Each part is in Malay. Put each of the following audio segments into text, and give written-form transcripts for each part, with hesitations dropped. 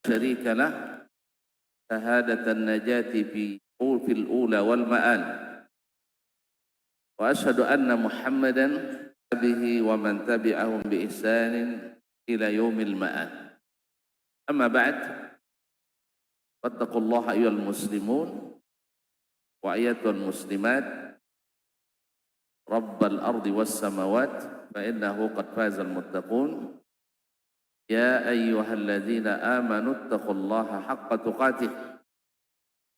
شريك له شهادة النجاة في الأولى والمآل وأشهد أن محمدا به ومن تبعهم بإحسان إلى يوم المآل أما بعد فاتقوا الله أيها المسلمون وأيتها المسلمات رب الأرض والسماوات فإنه قد فاز المتقون يا أيها الذين آمنوا اتقوا الله حق تقاته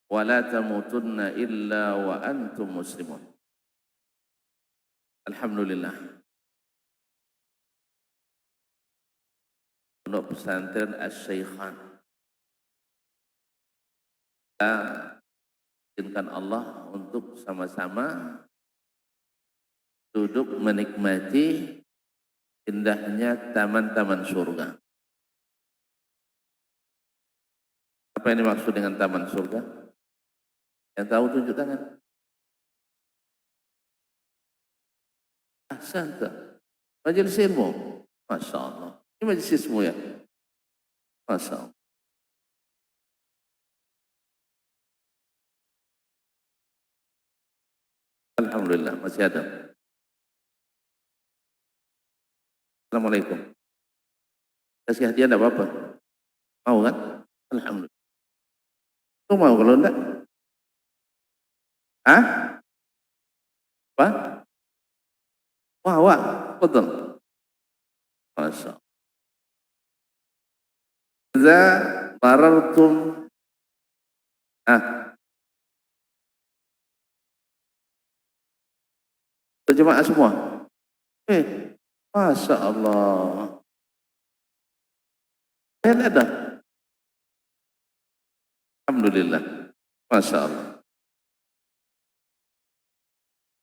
ولا تموتن إلا وأنتم مسلمون. Alhamdulillah. Pondok pesantren Asy-Syaikhan. Kita izinkan Allah untuk sama-sama duduk menikmati indahnya taman-taman surga. Apa yang dimaksud dengan taman surga? Yang tahu tunjuk tangan. Ahsanta. Majelis ilmu. Masya Allah. Ini majelis ilmu ya? Masya Allah. Alhamdulillah masih ada. Assalamualaikum. Kasih hadiah enggak apa-apa? Mau kan? Alhamdulillah. Lu mau kalau enggak? Hah? Apa? Wah, betul. Masya Allah. Iza marartum jemaah semua. Masya Allah. Saya ada. Alhamdulillah. Masya Allah.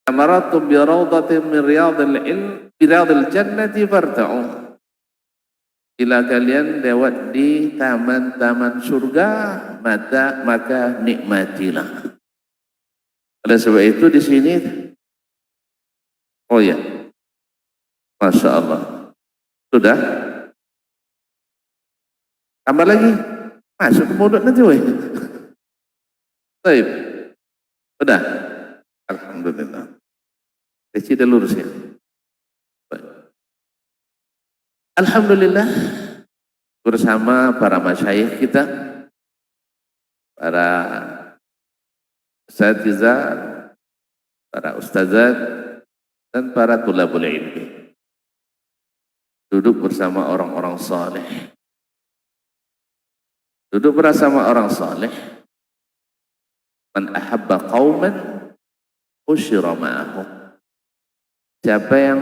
Amaratum bi rawdatin min riyadil ilm bi riyadil jannati farta'u. Bila kalian lewat di taman-taman surga, maka nikmatilah. Oleh sebab itu di sini, oh ya, Masya Allah, sudah. Tambah lagi, masuk ke mulut nanti, weh. Baik, sudah. Alhamdulillah. Kecil dan lurus ya. Baik. Alhamdulillah bersama para masyayikh kita, para asatizah, para ustazat dan para tulabul ilmi. Duduk bersama orang-orang saleh. Duduk bersama orang saleh. Man ahabba qauman usyira ma'ahum. Siapa yang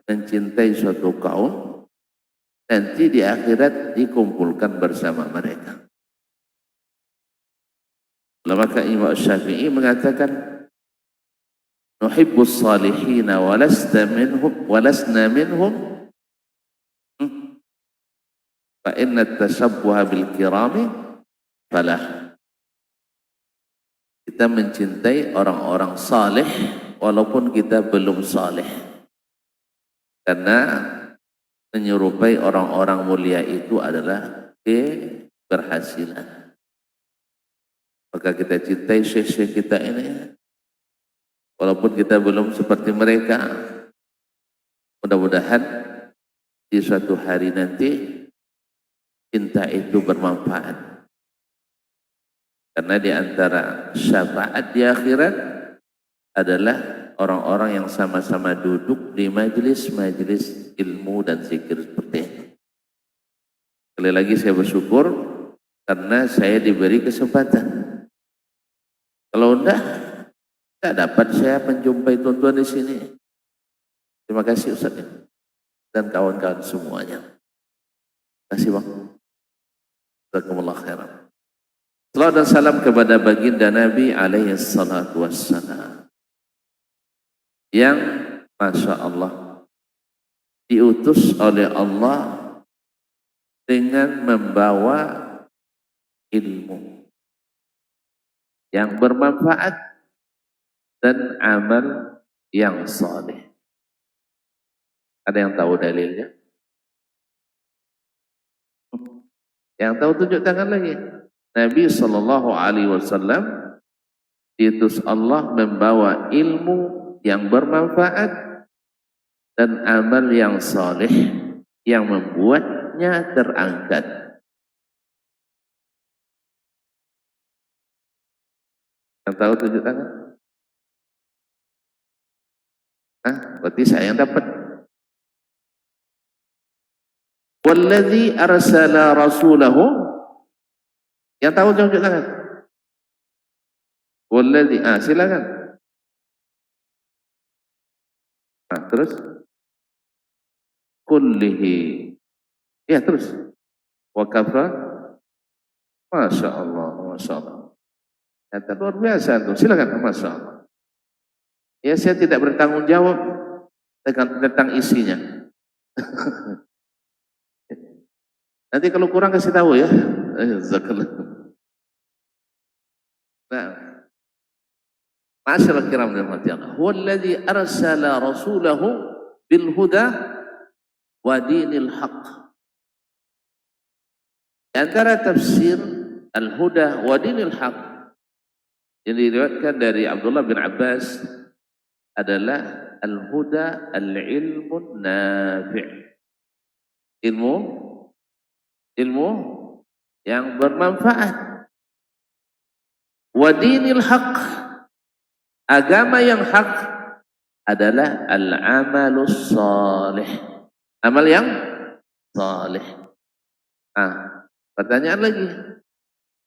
mencintai suatu kaum, nanti di akhirat dikumpulkan bersama mereka. Maka Imam Syafi'i mengatakan, nuhibbus salihina walasna minhum fa inna tashabbuha bil kirami falah. Kita mencintai orang-orang saleh walaupun kita belum saleh, karena menyerupai orang-orang mulia itu adalah keberhasilan. Maka kita cintai syekh-syekh kita ini walaupun kita belum seperti mereka. Mudah-mudahan di suatu hari nanti cinta itu bermanfaat, karena di antara syafaat di akhirat adalah orang-orang yang sama-sama duduk di majelis-majelis ilmu dan zikir seperti ini. Sekali lagi saya bersyukur karena saya diberi kesempatan. Kalau enggak, tidak dapat saya menjumpai tuan-tuan di sini. Terima kasih Ustaz dan kawan-kawan semuanya. Terima kasih Bang. Jazakumullah khairan. Salam dan salam kepada baginda Nabi alaihi salatu wassalam, yang Masya Allah diutus oleh Allah dengan membawa ilmu yang bermanfaat dan amal yang saleh. Ada yang tahu dalilnya? Yang tahu tunjuk tangan lagi. Nabi SAW diutus Allah membawa ilmu yang bermanfaat dan amal yang saleh yang membuatnya terangkat. Yang tahu tunjuk tangan? Berarti saya yang dapat. Walladzi arsala rasulahu. Yang tahu tunjuk tangan? Walladzi, silakan. Terus? Kullihi. Ya, terus. Wa kafa. Masya Allah, Masya Allah. Kata luar biasa tuh. Silakan, Masya Allah. Ya, saya tidak bertanggung jawab tentang isinya. Nanti kalau kurang kasih tahu ya. Nah, masyaallah kiram dan Allah. Huwallazi arsala rasulahu bil huda wa dinil haqq. Antara tafsir al-huda wa dinil haqq yang diriwayatkan dari Abdullah bin Abbas adalah al-huda al-ilmun nafi'. Ilmu yang bermanfaat. Wa dinil haqq, agama yang hak adalah al-amalus salih, amal yang salih. Pertanyaan lagi.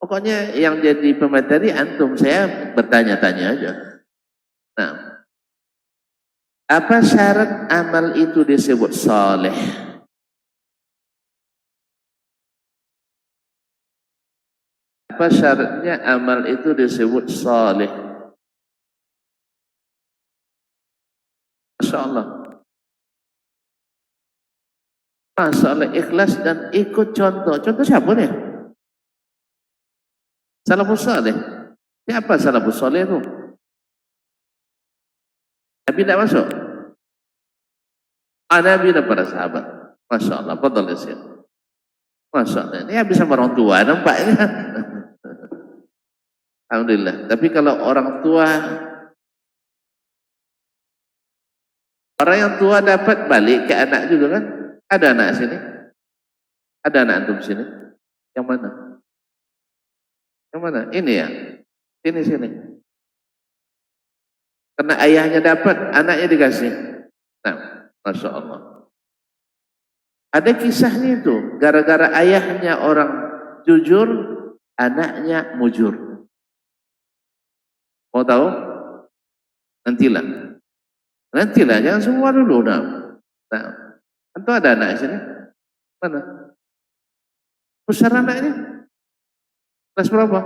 Pokoknya yang jadi pemateri antum, saya bertanya-tanya aja. Nah, apa syarat amal itu disebut salih? Apa syaratnya amal itu disebut salih? Masya Allah. Masya Allah, ikhlas dan ikut contoh. Contoh siapa nih? Salafus salih. Siapa salafus salih itu? Nabi tidak masuk? Nabi dan para sahabat. Masya Allah, fadal ya Syekh. Masya Allah, ini bisa orang tua, nampaknya. Alhamdulillah. Tapi kalau orang tua, orang yang tua dapat balik ke anak juga kan? Ada anak sini? Ada anak antum sini? Yang mana? Yang mana? Ini ya? Sini. Karena ayahnya dapat, anaknya dikasih. Nah, Masya Allah. Ada kisahnya itu. Gara-gara ayahnya orang jujur, anaknya mujur. Mau tahu? Nantilah, jangan semua dulu. Nah, tentu ada anak sini. Mana? Besar anaknya? Kelas berapa?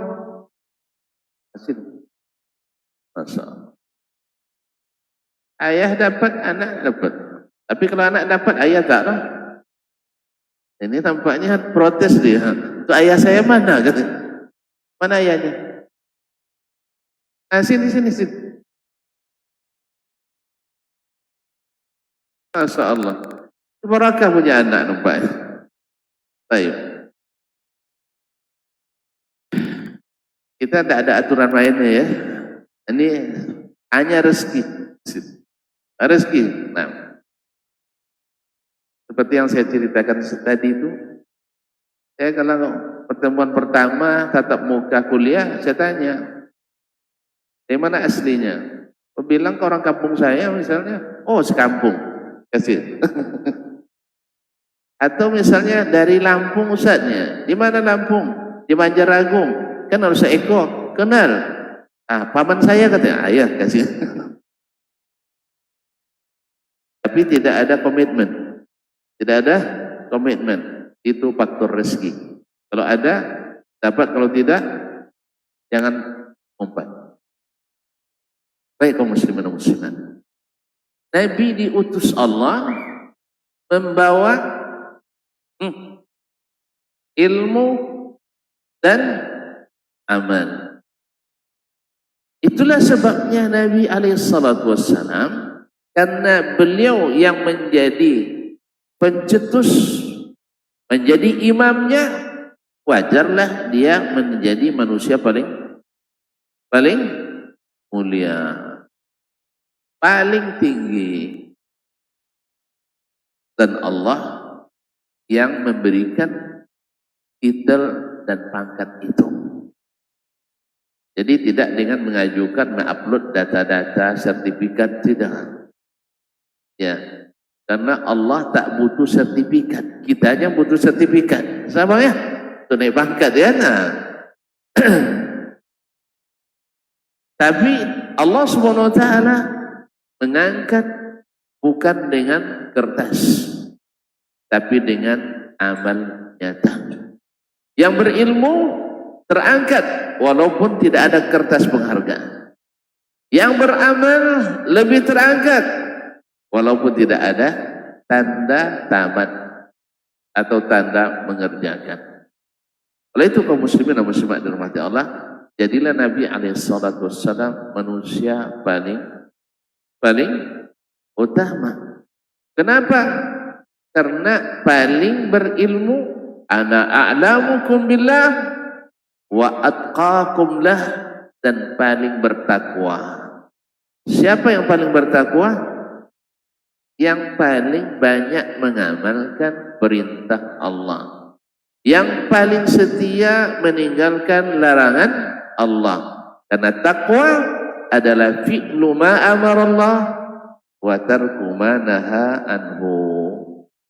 Sini. Masya Allah. Ayah dapat, anak dapat. Tapi kalau anak dapat, ayah tak lah. Ini tampaknya protes dia. Itu ayah saya mana? Mana ayahnya? Sini. Masya Allah. Barakah punya anak nampaknya. Baik. Kita tidak ada aturan mainnya ya. Ini hanya rezeki. Nah, seperti yang saya ceritakan tadi itu, saya kalau pertemuan pertama tatap muka kuliah, saya tanya, dari mana aslinya? Bilang ke orang kampung saya misalnya, oh sekampung, kasih. Atau misalnya dari Lampung ustadznya, di mana Lampung? Di Banjaragung, kan harus seekor, kenal. Paman saya katanya, ayah kasih. Tapi tidak ada komitmen, itu faktor rezeki. Kalau ada, dapat, kalau tidak, jangan umpat. Baik kaum muslimin dan muslimat. Nabi diutus Allah membawa ilmu dan amal. Itulah sebabnya Nabi SAW, karena beliau yang menjadi pencetus, menjadi imamnya, wajarlah dia menjadi manusia paling mulia, paling tinggi. Dan Allah yang memberikan titel dan pangkat itu. Jadi tidak dengan mengajukan, mengupload data-data, sertifikat, tidak. Ya, karena Allah tak butuh sertifikat. Kita aja butuh sertifikat. Sama ya? Itu naik pangkat ya. Nah. Tapi Allah Subhanahu wa taala mengangkat bukan dengan kertas, tapi dengan amal nyata. Yang berilmu terangkat walaupun tidak ada kertas penghargaan. Yang beramal lebih terangkat walaupun tidak ada tanda tamat atau tanda mengerjakan. Oleh itu kaum muslimin dan muslimat dirahmati Allah, jadilah Nabi SAW manusia paling utama. Kenapa? Karena paling berilmu. Ana a'lamukum billah wa atqakum lah, dan paling bertakwa. Siapa yang paling bertakwa? Yang paling banyak mengamalkan perintah Allah, yang paling setia meninggalkan larangan Allah. Karena takwa adalah fi'lu ma amarallah wa tarku ma naha anhu.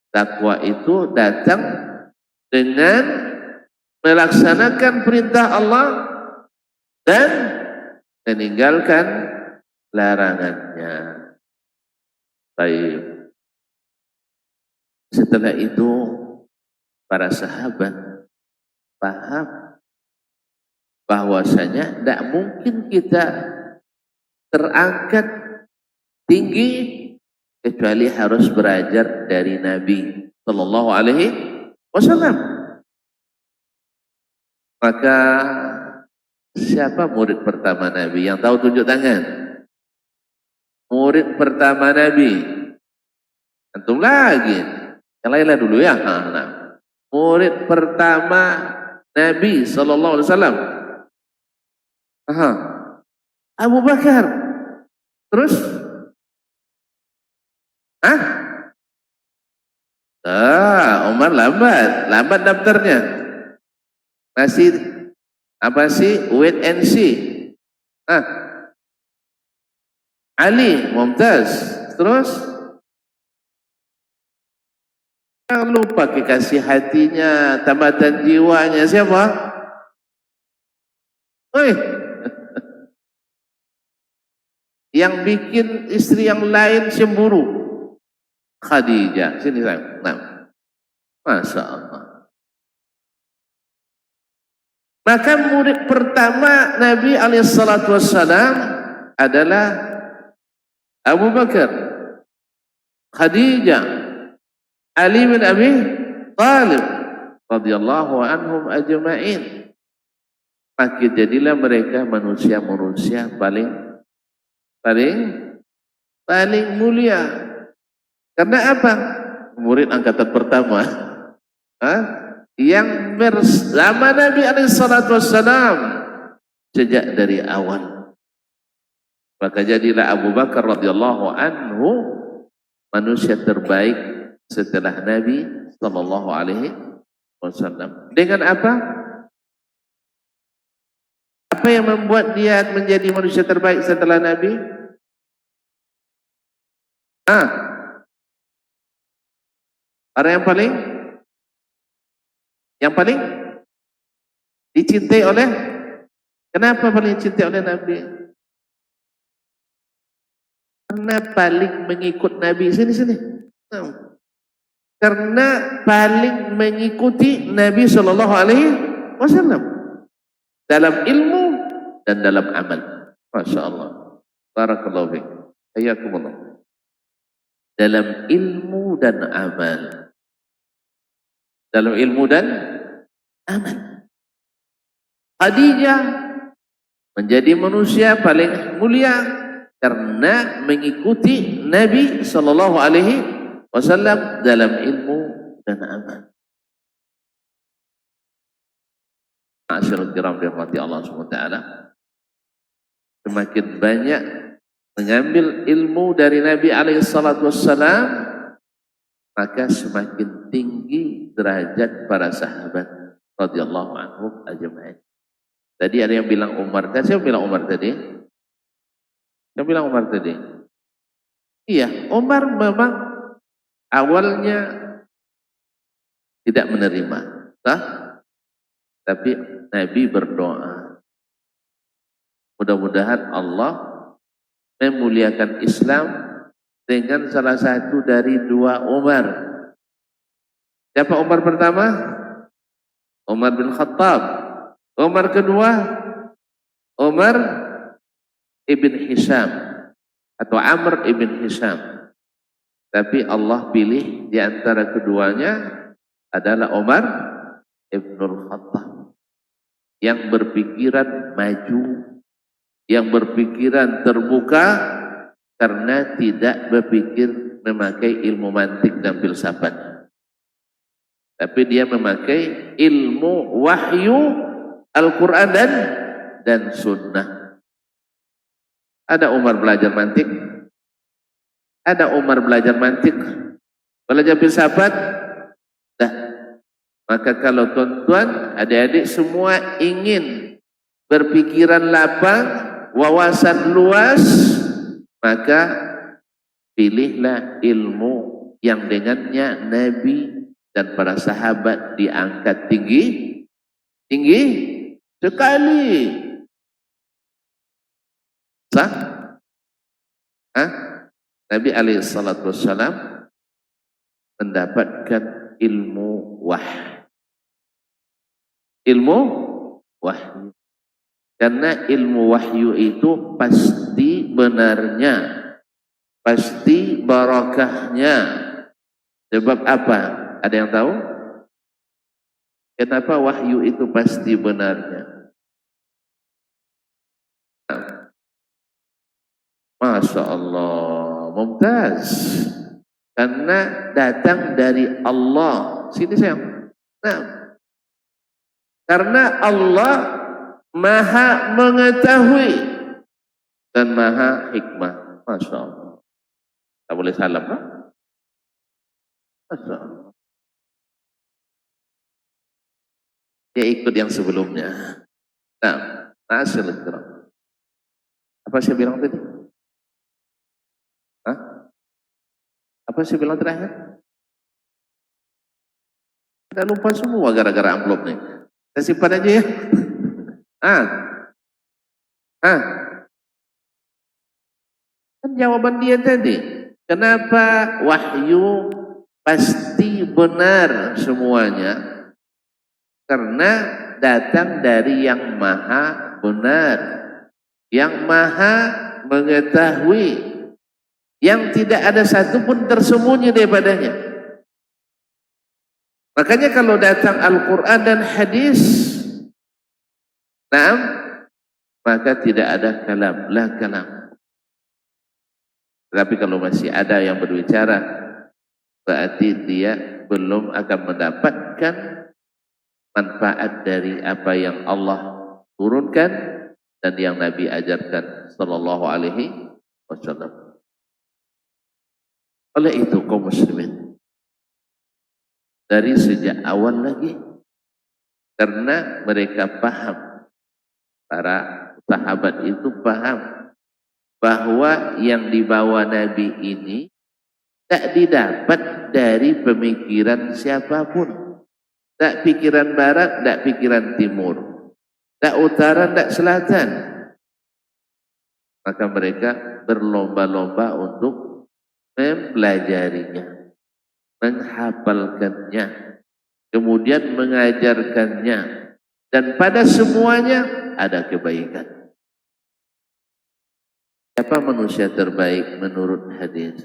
Takwa itu datang dengan melaksanakan perintah Allah dan meninggalkan larangannya. Baik. Setelah itu para sahabat paham bahwasanya tidak mungkin kita terangkat tinggi kecuali harus belajar dari Nabi Sallallahu Alaihi Wasallam. Maka siapa murid pertama Nabi? Yang tahu tunjuk tangan. Murid pertama Nabi. Antum lagi. Yang lainlah dulu ya. Nah. Murid pertama Nabi Sallallahu Alaihi Wasallam. Abu Bakar. Terus? Umar lambat daftarnya. Masih apa sih? Wait and see. Ali, Mumtaz. Terus? Jangan lupa kekasih hatinya, tamatan jiwanya. Siapa? Yang bikin istri yang lain cemburu. Khadijah. Sini saya. Nah. Masya Allah. Maka murid pertama Nabi SAW adalah Abu Bakar, Khadijah, Ali bin Abi Thalib radhiyallahu anhum ajma'in. Maka jadilah mereka manusia-manusia paling mulia. Karena apa? Murid angkatan pertama. Yang bersama Nabi SAW sejak dari awal. Maka jadilah Abu Bakar radhiyallahu anhu manusia terbaik setelah Nabi Sallallahu Alaihi Wasallam. Dengan apa? Apa yang membuat dia menjadi manusia terbaik setelah Nabi? Orang yang paling dicintai oleh, kenapa paling dicintai oleh Nabi? Karena paling mengikut Nabi. Sini. Karena paling mengikuti Nabi Sallallahu Alaihi Wasallam dalam ilmu dan dalam amal. Masya Allah. Barakallahu fiik. Hayyakumullah. Dalam ilmu dan amal. Dalam ilmu dan amal. Khadijah menjadi manusia paling mulia karena mengikuti Nabi Sallallahu Alaihi Wasallam dalam ilmu dan amal. Ma'asyiral kiram dirahmati Allah Subhanahu wa taala, semakin banyak mengambil ilmu dari Nabi alaihi salatu wassalam, maka semakin tinggi derajat para sahabat radhiyallahu anhum ajma'in. Tadi ada yang bilang Umar, dan siapa bilang Umar tadi? Siapa bilang Umar tadi? Iya, Umar memang awalnya tidak menerima, tapi Nabi berdoa, mudah-mudahan Allah memuliakan Islam dengan salah satu dari dua Umar. Siapa Umar pertama? Umar bin Khattab. Umar kedua, Umar ibn Hisham atau Amr ibn Hisham. Tapi Allah pilih di antara keduanya adalah Umar ibn Khattab, yang berpikiran maju, yang berpikiran terbuka, karena tidak berpikir memakai ilmu mantik dan filsafat, tapi dia memakai ilmu wahyu Al-Quran dan Sunnah. Ada Umar belajar mantik, ada Umar belajar mantik, belajar filsafat. Dah. Maka kalau tuan-tuan, adik-adik semua ingin berpikiran lapang, wawasan luas, maka pilihlah ilmu yang dengannya Nabi dan para sahabat diangkat tinggi sekali. Sah? Nabi alaihi salatu wassalam mendapatkan ilmu wahyu. Karena ilmu wahyu itu pasti benarnya, pasti barakahnya. Sebab apa? Ada yang tahu? Kenapa wahyu itu pasti benarnya? Masya Allah, mumtaz. Karena datang dari Allah. Sini sayang. Nah, karena Allah Maha mengetahui dan Maha hikmah. Masya Allah. Tak boleh salam, kan? Masya Allah. Dia ikut yang sebelumnya. Nah, ma'asyiral kiram. Apa saya bilang tadi? Apa saya bilang terakhir? Kita lupa semua gara-gara amplop nih. Kita simpan aja ya. Kan jawaban dia tadi. Kenapa wahyu pasti benar semuanya? Karena datang dari yang maha benar, yang maha mengetahui, yang tidak ada satupun tersembunyi daripadanya. Makanya kalau datang Al-Quran dan hadis, maka tidak ada kalam, la kalam. Tapi kalau masih ada yang berbicara, berarti dia belum akan mendapatkan manfaat dari apa yang Allah turunkan dan yang Nabi ajarkan sallallahu alaihi wasallam. Oleh itu kaum muslimin, dari sejak awal lagi, karena mereka paham, para sahabat itu paham bahwa yang dibawa Nabi ini tak didapat dari pemikiran siapapun. Tak pikiran barat, tak pikiran timur, tak utara, tak selatan. Maka mereka berlomba-lomba untuk mempelajarinya, menghafalkannya, kemudian mengajarkannya, dan pada semuanya ada kebaikan. Siapa manusia terbaik menurut hadis?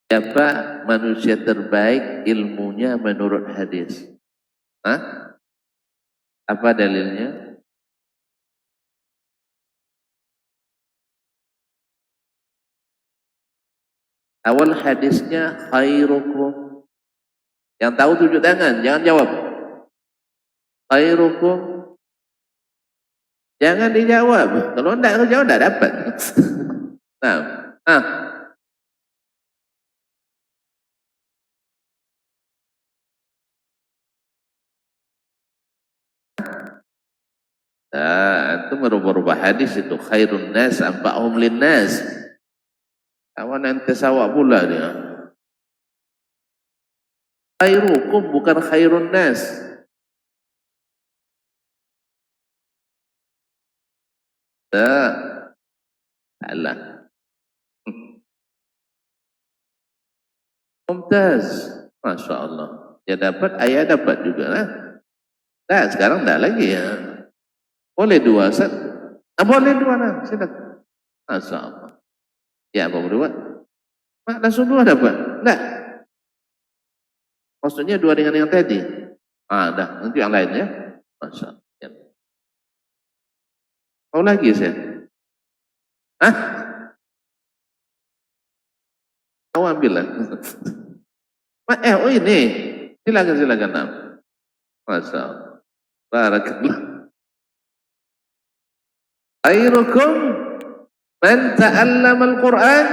Siapa manusia terbaik ilmunya menurut hadis? Apa dalilnya? Awal hadisnya khairukum Yang tahu tunjuk tangan, jangan jawab. Khairukum. Jangan dijawab. Kalau enggak jawab enggak dapat. Nah, itu merubah-rubah hadis itu. Khairun nas anfa'uhum linnas. Kawan nanti sawak pula dia. Khairukum bukan khairun nas. Salah. Mumtaz. Masya Allah. Ya dapat, ayah dapat juga lah. Nah, sekarang enggak lagi ya. Boleh dua, Ustaz. Boleh dua lah, silakan. Masya Allah. Ya, apa berdua? Langsung dua dapat? Enggak. Maksudnya dua dengan yang tadi? Dah, nanti yang lain ya. Masya Allah. Ya. Mau lagi saya? Mau ambil lah. Ini. Silakan. Masya Allah. Barakallah. Khairukum man ta'allama al-Quran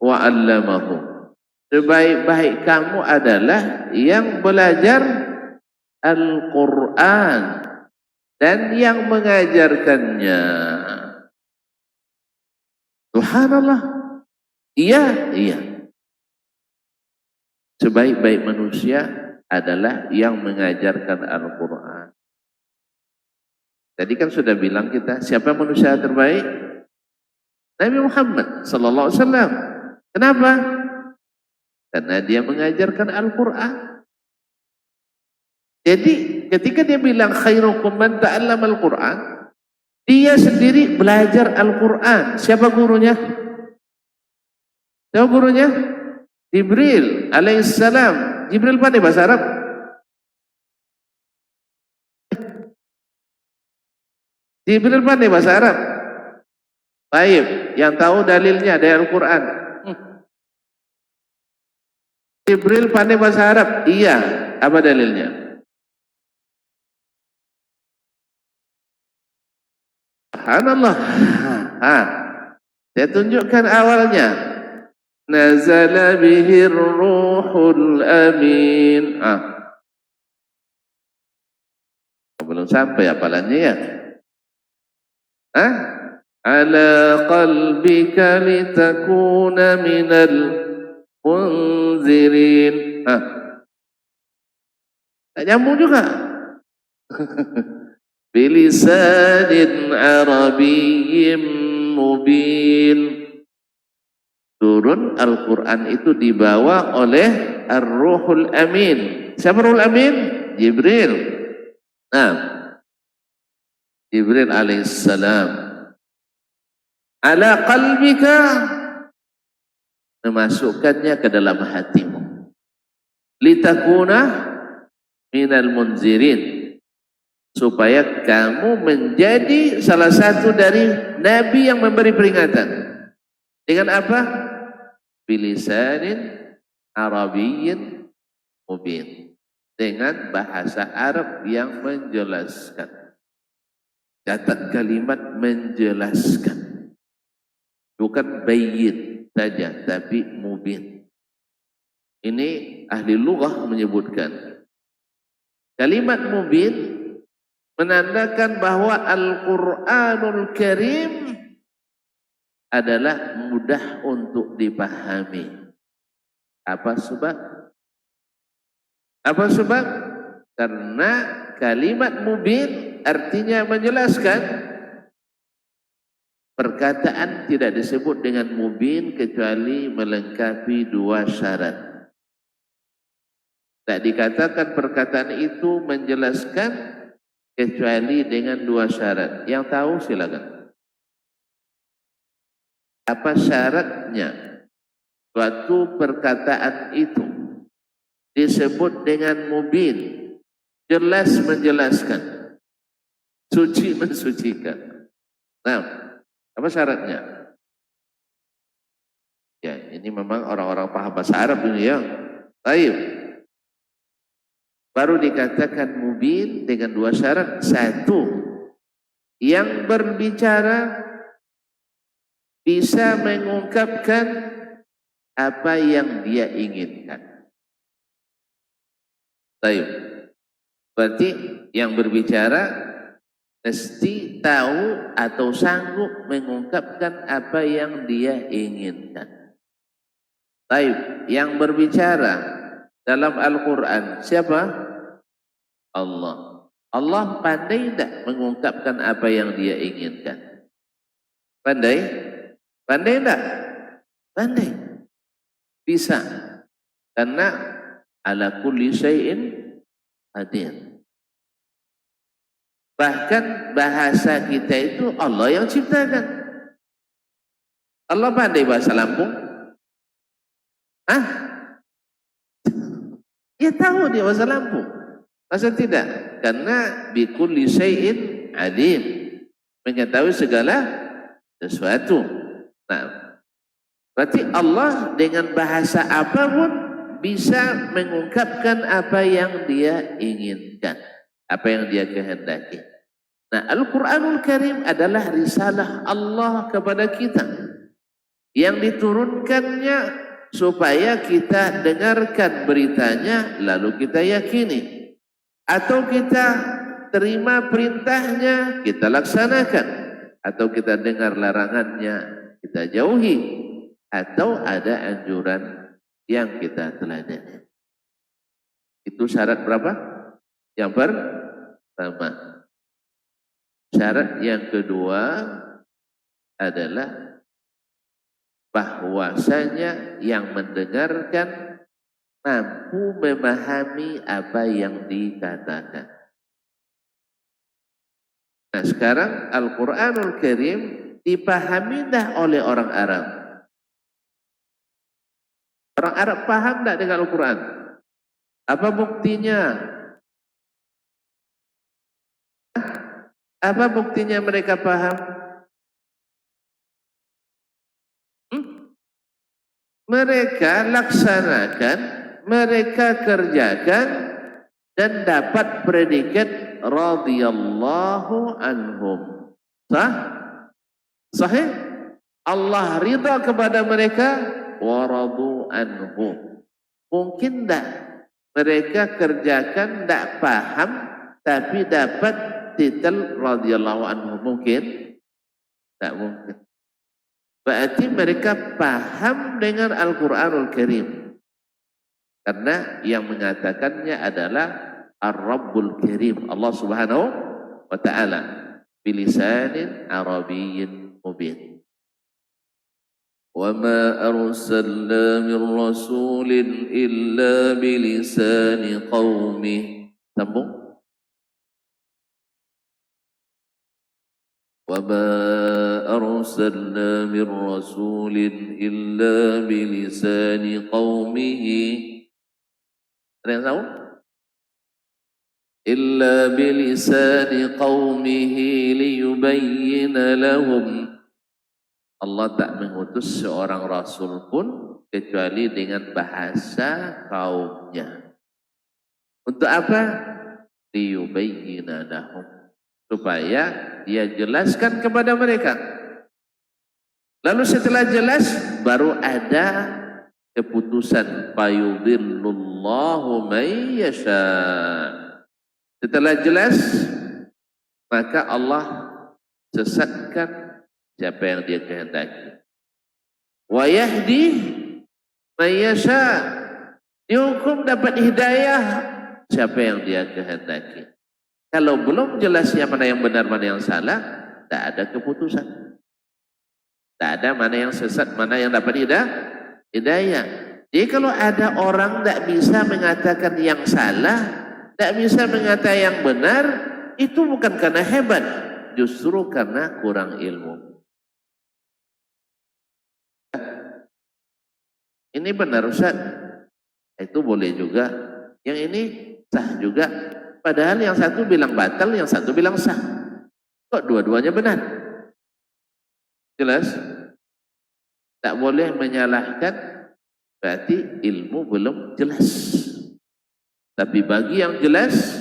wa 'allamahu. Sebaik-baik kamu adalah yang belajar Al-Quran dan yang mengajarkannya. Subhanallah. Iya. Sebaik-baik manusia adalah yang mengajarkan Al-Quran. Tadi kan sudah bilang kita, siapa manusia terbaik? Nabi Muhammad sallallahu alaihi wasallam. Kenapa? Karena dia mengajarkan Al-Quran. Jadi ketika dia bilang khairukum man ta'allama Al-Quran, dia sendiri belajar Al-Quran. Siapa gurunya? Jibril alaihissalam. Jibril pandai bahasa Arab? Jibril pandai bahasa Arab? Baik, yang tahu dalilnya dari Al-Quran. Jibril pandai bahasa Arab? Iya, apa dalilnya? Subhanallah. Saya tunjukkan awalnya. Nazala bihir ruhul amin. Belum sampai hafalannya ya. Ala qalbika litakuna minal munzirin. Tak nyambung juga. Bilisanin arabiyyin mubin. Turun Al-Quran itu dibawa oleh Ar-Ruhul Amin. Siapa Ruhul Amin? Jibril. Jibril alaihissalam. Ala qalbika, memasukkannya ke dalam hatimu. Litakuna minal munzirin, supaya kamu menjadi salah satu dari nabi yang memberi peringatan. Dengan apa? Bilisanin arabiyyin mubin. Dengan bahasa Arab yang menjelaskan. Catat kalimat menjelaskan. Bukan bayyin saja, tapi mubin. Ini ahli lughah menyebutkan. Kalimat mubin menandakan bahwa Al-Quranul Karim adalah mudah untuk dipahami. Apa sebab? Karena kalimat mubin artinya menjelaskan. Perkataan tidak disebut dengan mubin kecuali melengkapi dua syarat. Tak dikatakan perkataan itu menjelaskan kecuali dengan dua syarat. Yang tahu silakan. Apa syaratnya? Suatu perkataan itu disebut dengan mubin, jelas menjelaskan, suci mensucikan. Apa syaratnya? Ya, ini memang orang-orang paham bahasa Arab ini ya. Baik. Baru dikatakan mubin dengan dua syarat. Satu, yang berbicara bisa mengungkapkan apa yang dia inginkan. Baik. Berarti yang berbicara mesti tahu atau sanggup mengungkapkan apa yang dia inginkan. Baik, yang berbicara dalam Al-Quran siapa? Allah. Allah pandai tidak mengungkapkan apa yang dia inginkan? Pandai? Pandai tidak? Pandai. Bisa. Karena ala kulli syai'in hadir. Bahkan bahasa kita itu Allah yang ciptakan. Allah pandai bahasa Lampung? Hah? Ya tahu dia bahasa Lampung. Masa tidak? Karena bikulli syai'in alim. Mengetahui segala sesuatu. Nah, berarti Allah dengan bahasa apapun bisa mengungkapkan apa yang dia inginkan. Apa yang dia kehendaki. Nah, Al-Quranul Karim adalah risalah Allah kepada kita yang diturunkannya supaya kita dengarkan beritanya lalu kita yakini, atau kita terima perintahnya kita laksanakan, atau kita dengar larangannya kita jauhi, atau ada anjuran yang kita teladani. Itu syarat berapa? Yang pertama. Syarat yang kedua adalah bahwasanya yang mendengarkan mampu memahami apa yang dikatakan. Nah, sekarang Al-Quranul Karim dipahami dah oleh orang Arab. Orang Arab paham tak dengan Al-Quran? Apa buktinya? Apa buktinya mereka paham? Mereka laksanakan, mereka kerjakan dan dapat predikat radhiyallahu anhum. Sah? Sahih? Allah ridha kepada mereka wa radu anhum. Mungkin tak mereka kerjakan tak paham tapi dapat titel radhiyallahu anhu? Mungkin? Tak mungkin. Berarti mereka paham dengan Al-Quranul Karim. Karena yang mengatakannya adalah Ar-Rabbul Karim, Allah Subhanahu wa Ta'ala, bilisanin Arabiyyin mubin. وَمَا أَرْسَلْنَا مِنْ رَسُولٍ إِلَّا بِلِسَانِ قَوْمِهِ. Sambung. وَمَا أَرْسَلْنَا مِنْ رَسُولٍ إِلَّا بِلِسَانِ قَوْمِهِ. Ada yang tahu? إِلَّا بِلِسَانِ قَوْمِهِ لِيُبَيِّنَ لَهُمْ. Allah tak mengutus seorang rasul pun kecuali dengan bahasa kaumnya. Untuk apa? لِيُبَيِّنَ لَهُمْ. Supaya dia jelaskan kepada mereka. Lalu setelah jelas baru ada keputusan fayudhillullahu may yasha. Setelah jelas maka Allah sesatkan siapa yang dia kehendaki. Wa yahdi may yasha. Dihukum dapat hidayah siapa yang dia kehendaki. Kalau belum jelasnya mana yang benar, mana yang salah, tak ada keputusan. Tak ada mana yang sesat, mana yang dapat hidayah. Jadi kalau ada orang tak bisa mengatakan yang salah, tak bisa mengatakan yang benar, itu bukan karena hebat, justru karena kurang ilmu. Ini benar Ustaz, itu boleh juga. Yang ini sah juga. Padahal yang satu bilang batal, yang satu bilang sah. Kok dua-duanya benar? Jelas? Tak boleh menyalahkan, berarti ilmu belum jelas. Tapi bagi yang jelas,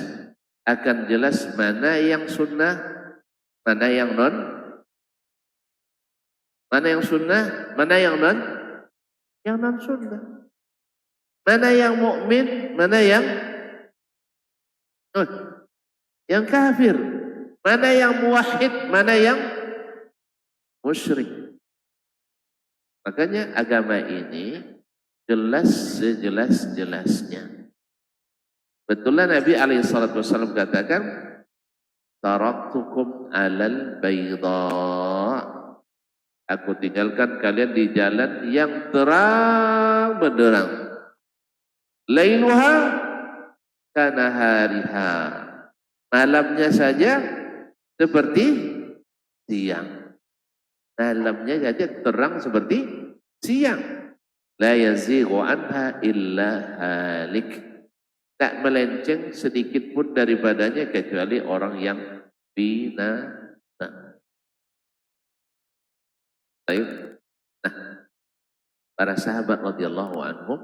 akan jelas mana yang sunnah, mana yang non, mana yang sunnah, mana yang non sunnah. Mana yang mukmin, mana yang kafir, mana yang muwahhid, mana yang musyrik. Makanya agama ini jelas sejelas-jelasnya. Betullah Nabi SAW katakan, taraktukum alal bayda. Aku tinggalkan kalian di jalan yang terang benderang. Lailuha kanahariha. Malamnya saja seperti siang. Malamnya saja terang seperti siang. La yazighu anha illa halik. Tak melenceng sedikit pun daripadanya kecuali orang yang binasa. Baik. Nah, para sahabat radhiyallahu anhum,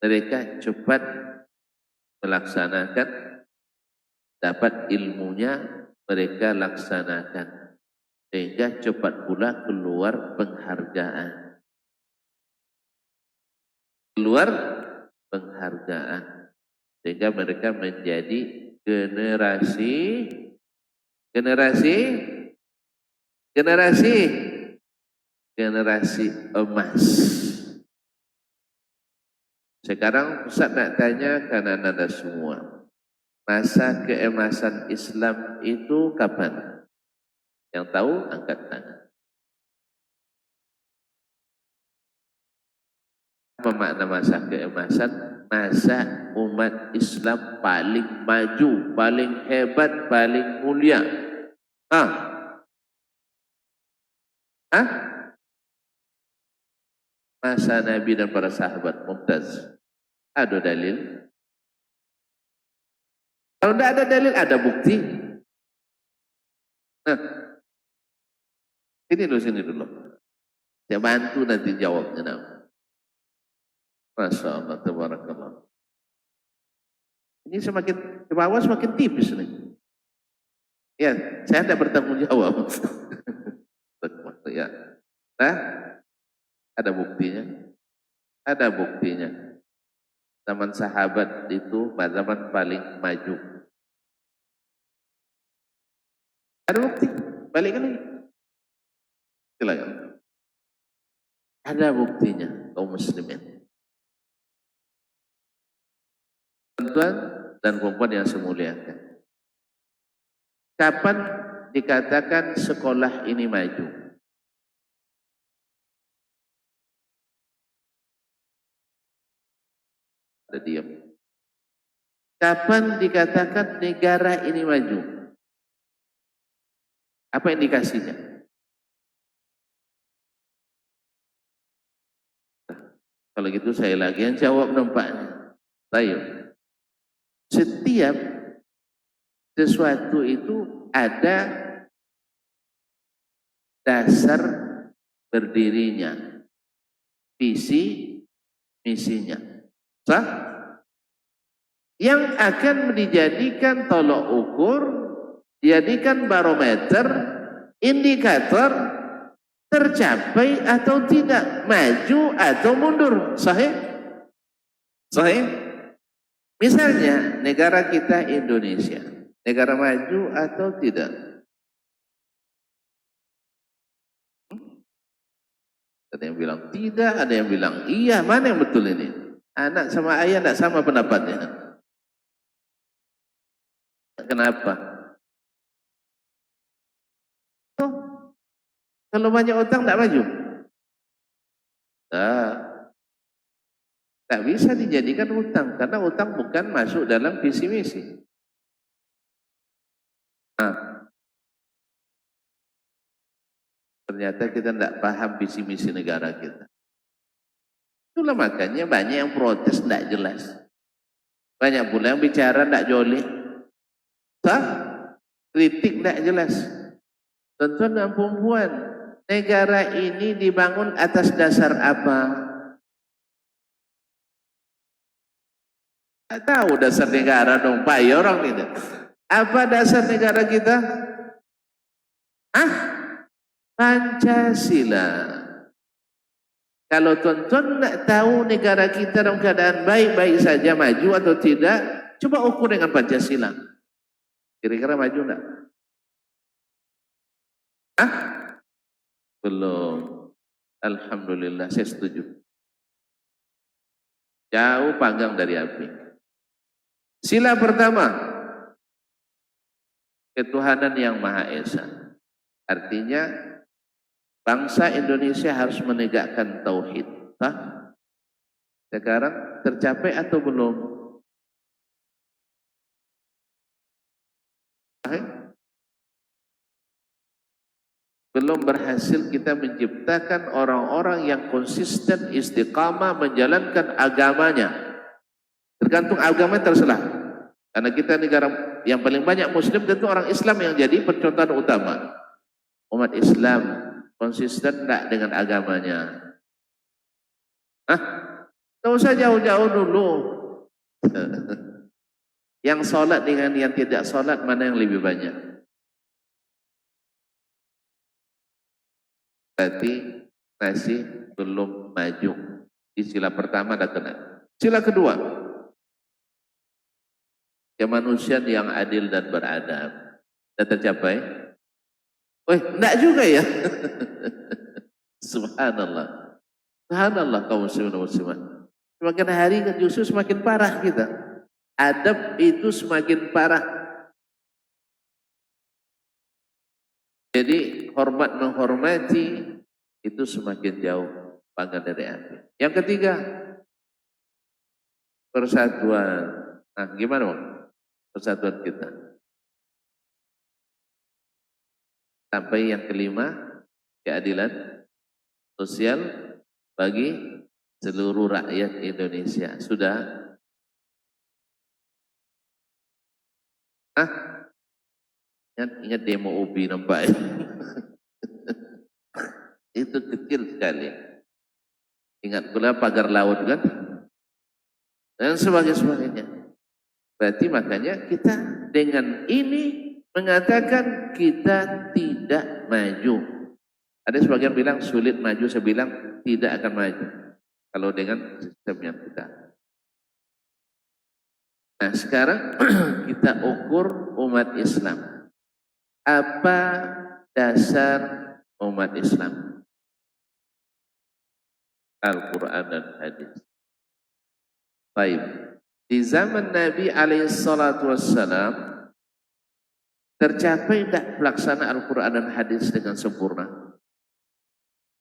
mereka cepat melaksanakan, dapat ilmunya mereka laksanakan, sehingga cepat pula keluar penghargaan. Keluar penghargaan, sehingga mereka menjadi generasi emas. Sekarang Ustaz nak tanya karena anda semua, masa keemasan Islam itu kapan? Yang tahu angkat tangan. Apa makna masa keemasan? Masa umat Islam paling maju, paling hebat, paling mulia. Masa Nabi dan para sahabat mumtaz. Ada dalil? Kalau tidak ada dalil, ada bukti. Nah, sini dulu. Saya bantu nanti jawabnya. Masya Allah, tabarakallah. Ini semakin ke bawah semakin tipis nih. Ya, saya tidak bertanggung jawab. Ya. Nah, ada buktinya. Ada buktinya. Zaman sahabat itu zaman paling maju. Ada bukti. Balik lagi. Silakan. Ada buktinya kaum muslimin. Tuan dan perempuan yang saya muliakan. Kapan dikatakan sekolah ini maju? Ada diam. Kapan dikatakan negara ini maju? Apa indikasinya? Kalau gitu saya lagi yang jawab nampaknya. Baik. Setiap sesuatu itu ada dasar berdirinya, visi, misinya. Sah? Yang akan dijadikan tolok ukur, dijadikan barometer, indikator tercapai atau tidak, maju atau mundur. Sahih? Sahih? Misalnya negara kita Indonesia, negara maju atau tidak? Ada yang bilang tidak, ada yang bilang iya. Mana yang betul ini? Anak sama ayah tidak sama pendapatnya. Kenapa? Kalau banyak utang tidak maju? Tak bisa dijadikan utang, karena utang bukan masuk dalam visi misi. Ternyata kita tidak paham visi misi negara kita. Itulah makanya banyak yang protes tidak jelas. Banyak pula yang bicara tidak jolly. Kritik tidak jelas. Tuan-tuan dan perempuan, negara ini dibangun atas dasar apa? Tak tahu dasar negara dong Pak, ya orang tidak. Apa dasar negara kita? Ah, Pancasila. Kalau tuan-tuan nak tahu negara kita dalam keadaan baik-baik saja, maju atau tidak, coba ukur dengan Pancasila. Kira-kira maju enggak? Ah, belum. Alhamdulillah, saya setuju. Jauh panggang dari api. Sila pertama, ketuhanan yang Maha Esa. Artinya, bangsa Indonesia harus menegakkan tauhid. Sekarang tercapai atau belum? Belum berhasil kita menciptakan orang-orang yang konsisten istiqamah menjalankan agamanya. Tergantung agama terserah. Karena kita negara yang paling banyak muslim, tentu orang Islam yang jadi pencontohan utama. Umat Islam konsisten tidak dengan agamanya? Tidak usah jauh-jauh dulu. Yang sholat dengan yang tidak sholat, mana yang lebih banyak? Berarti masih belum maju. Di sila pertama dah kena. Sila kedua, kemanusiaan yang adil dan beradab. Dah tercapai? Weh, enggak juga ya? Subhanallah. Subhanallah kaum muslimin dan muslimat. Semakin hari kan justru semakin parah kita. Adab itu semakin parah. Jadi hormat menghormati itu semakin jauh panggang dari api. Yang ketiga, persatuan. Nah, gimana Bang? Persatuan kita. Sampai yang kelima, keadilan sosial bagi seluruh rakyat Indonesia. Sudah? Ingat demo UBI nampak ya? Itu kecil sekali. Ingat pula pagar laut kan? Dan sebagainya. Berarti makanya kita dengan ini mengatakan kita tidak maju. Ada sebagian bilang sulit maju, saya bilang tidak akan maju kalau dengan sistem yang kita. Nah sekarang kita ukur umat Islam. Apa dasar umat Islam? Al-Quran dan Hadis. Baik. Di zaman Nabi SAW tercapai tidak pelaksanaan Al-Quran dan Hadis dengan sempurna?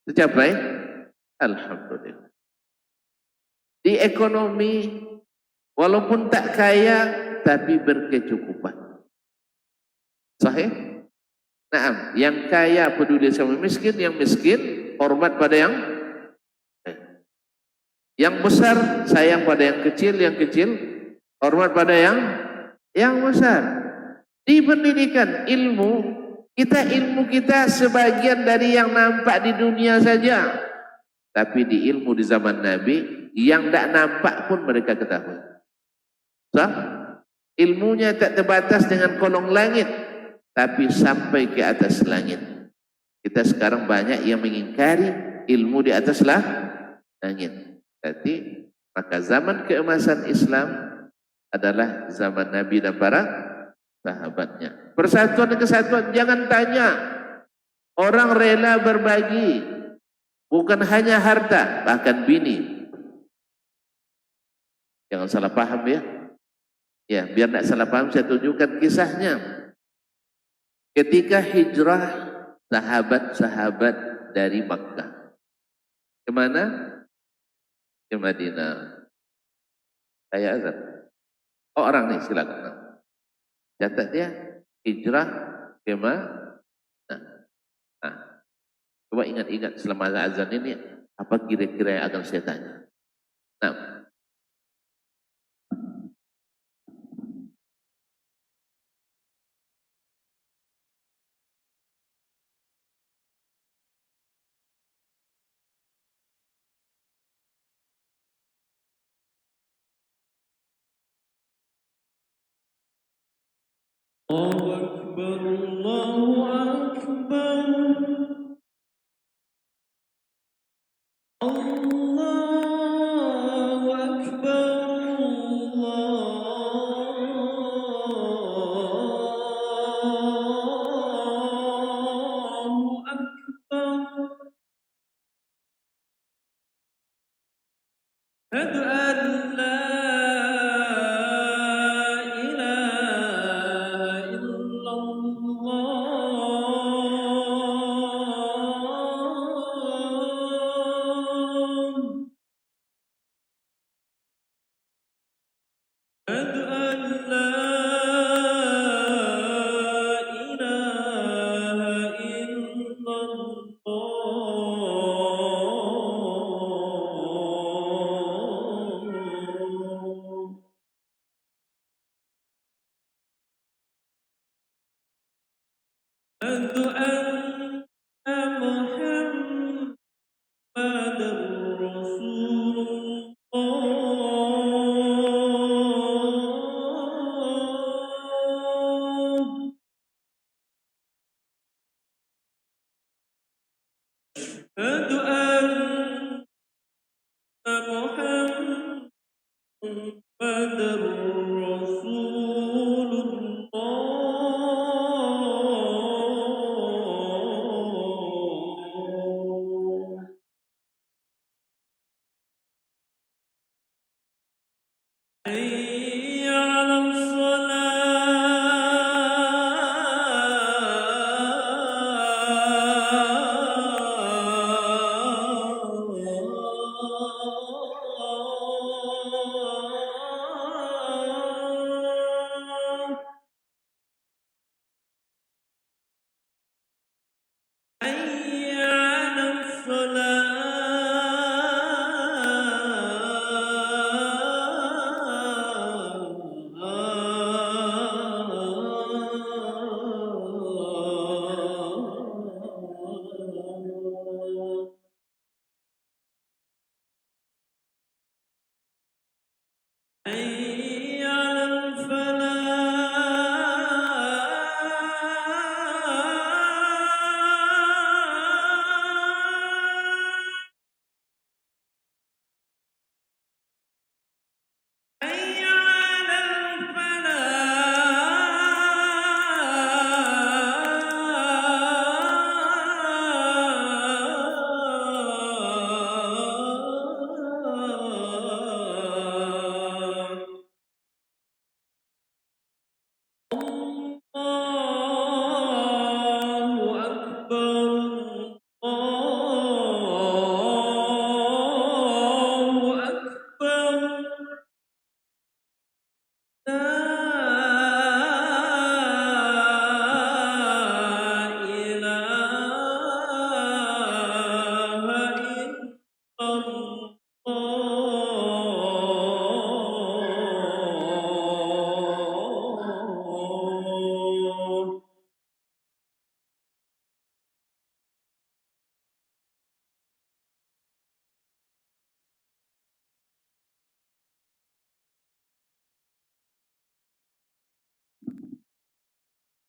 Tercapai? Alhamdulillah. Di ekonomi, walaupun tak kaya, tapi berkecukupan. Sahih? Nah, yang kaya peduli sama miskin, yang miskin hormat pada yang besar, sayang pada yang kecil hormat pada yang besar. Di pendidikan ilmu kita sebagian dari yang nampak di dunia saja. Tapi di ilmu di zaman Nabi, yang tidak nampak pun mereka ketahui. So, ilmunya tak terbatas dengan kolong langit, tapi sampai ke atas langit. Kita sekarang banyak yang mengingkari ilmu di atas langit. Jadi, maka zaman keemasan Islam adalah zaman Nabi dan para sahabatnya. Persatuan dan kesatuan, jangan tanya. Orang rela berbagi, bukan hanya harta, bahkan bini. Jangan salah paham ya. Ya, biar tidak salah paham, saya tunjukkan kisahnya. Ketika hijrah sahabat-sahabat dari Makkah. Kemana? Ke Madinah. Saya azan. Oh orang nih silakan. Catat dia hijrah ke Madinah. Nah, coba ingat-ingat selama azan ini apa kira-kira yang akan saya tanya. Nah, الله أكبر الله أكبر الله أكبر الله أكبر أشهد أن لا إله إلا الله أشهد أن لا إله إلا الله أشهد أن محمدا رسول الله أشهد أن محمدا رسول الله حي على الصلاة حي على الصلاة حي على الفلاح حي على الفلاح الله أكبر الله أكبر لا إله إلا الله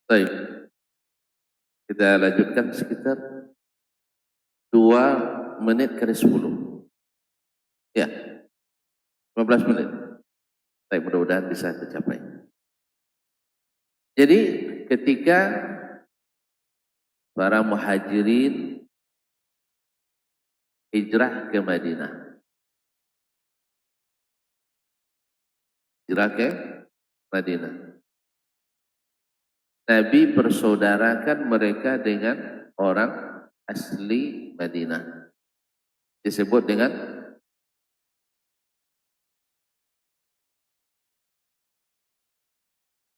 Baik, kita lanjutkan sekitar 2 menit ke 10. Ya, 15 menit. Baik, mudah-mudahan bisa tercapai. Jadi ketika para muhajirin hijrah ke Madinah, Nabi persaudarakan mereka dengan orang asli Madinah. Disebut dengan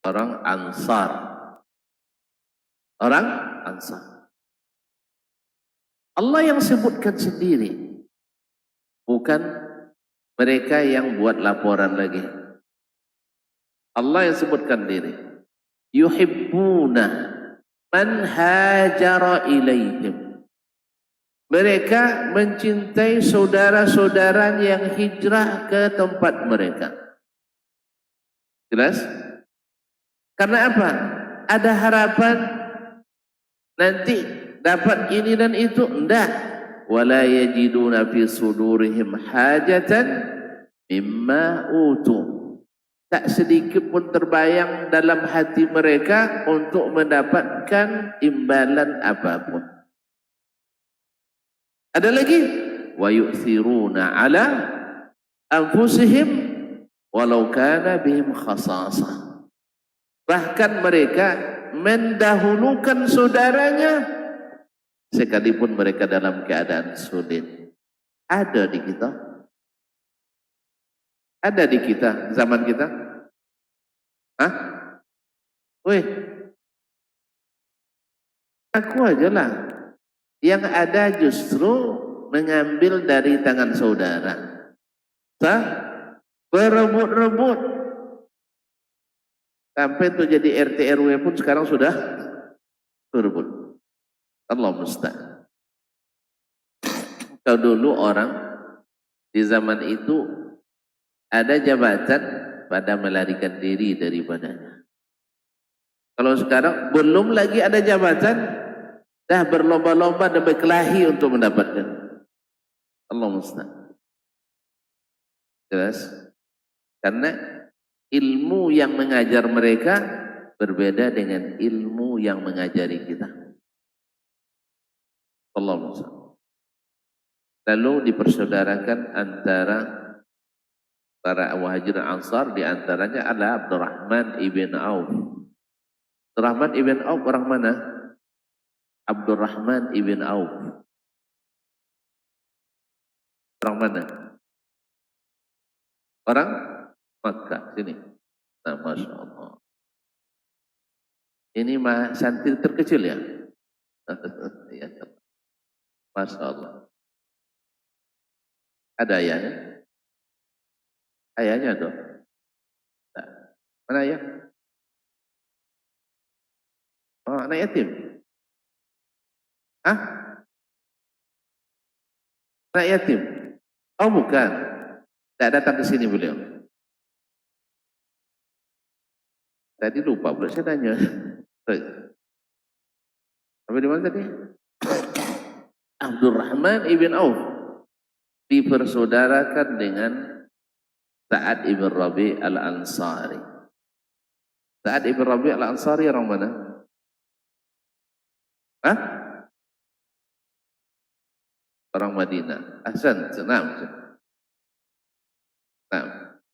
orang Ansar. Orang Ansar. Allah yang sebutkan sendiri. Bukan mereka yang buat laporan lagi. Allah yang sebutkan diri. Yuhibbuna man hajara ilaihim. Mereka mencintai saudara-saudara yang hijrah ke tempat mereka. Jelas? Karena apa? ada harapan nanti dapat ini dan itu? Enggak. Wala yajiduna fi sudurihim hajatan mimma utu. Tak sedikit pun terbayang dalam hati mereka untuk mendapatkan imbalan apapun. Ada lagi, wa yu'thiruna ala anfusihim walau kana bihim khasasah. Bahkan mereka mendahulukan saudaranya sekalipun mereka dalam keadaan sulit. Ada di kita. Ada di kita, zaman kita. Hah? Weh, aku aja lah. Yang ada justru mengambil dari tangan saudara. Sah? Berebut-rebut. Sampai itu jadi RT RW pun sekarang sudah berebut. Allah musta'an. Kalau dulu orang di zaman itu ada jabatan pada melarikan diri daripadanya. Kalau sekarang belum lagi ada jabatan, dah berlomba-lomba dan berkelahi untuk mendapatkan. Allah musta'an. Jelas? Karena ilmu yang mengajar mereka berbeda dengan ilmu yang mengajari kita. Allah musta'an. Lalu dipersaudarakan antara para Muhajirin Ansar, di antaranya adalah Abdurrahman ibn Auf. Abdurrahman ibn Auf orang mana? Abdurrahman ibn Auf orang mana? Orang Makkah sini. Nah, Masya Allah. Ini mah santri terkecil ya? Ya, Masya Allah. Ada ayahnya? Ayahnya dong. Nah, mana ayah? Oh, anak yatim. Hah? Anak yatim? Oh, bukan. Tidak datang ke sini beliau. Tadi lupa pula saya tanya. Sampai di mana tadi? Abdurrahman ibn Auf dipersaudarakan dengan Sa'ad ibn Rabi' al-Ansari. Sa'ad ibn Rabi' al-Ansari orang mana? Hah? Orang Madinah. Ahsan, senang. Nah,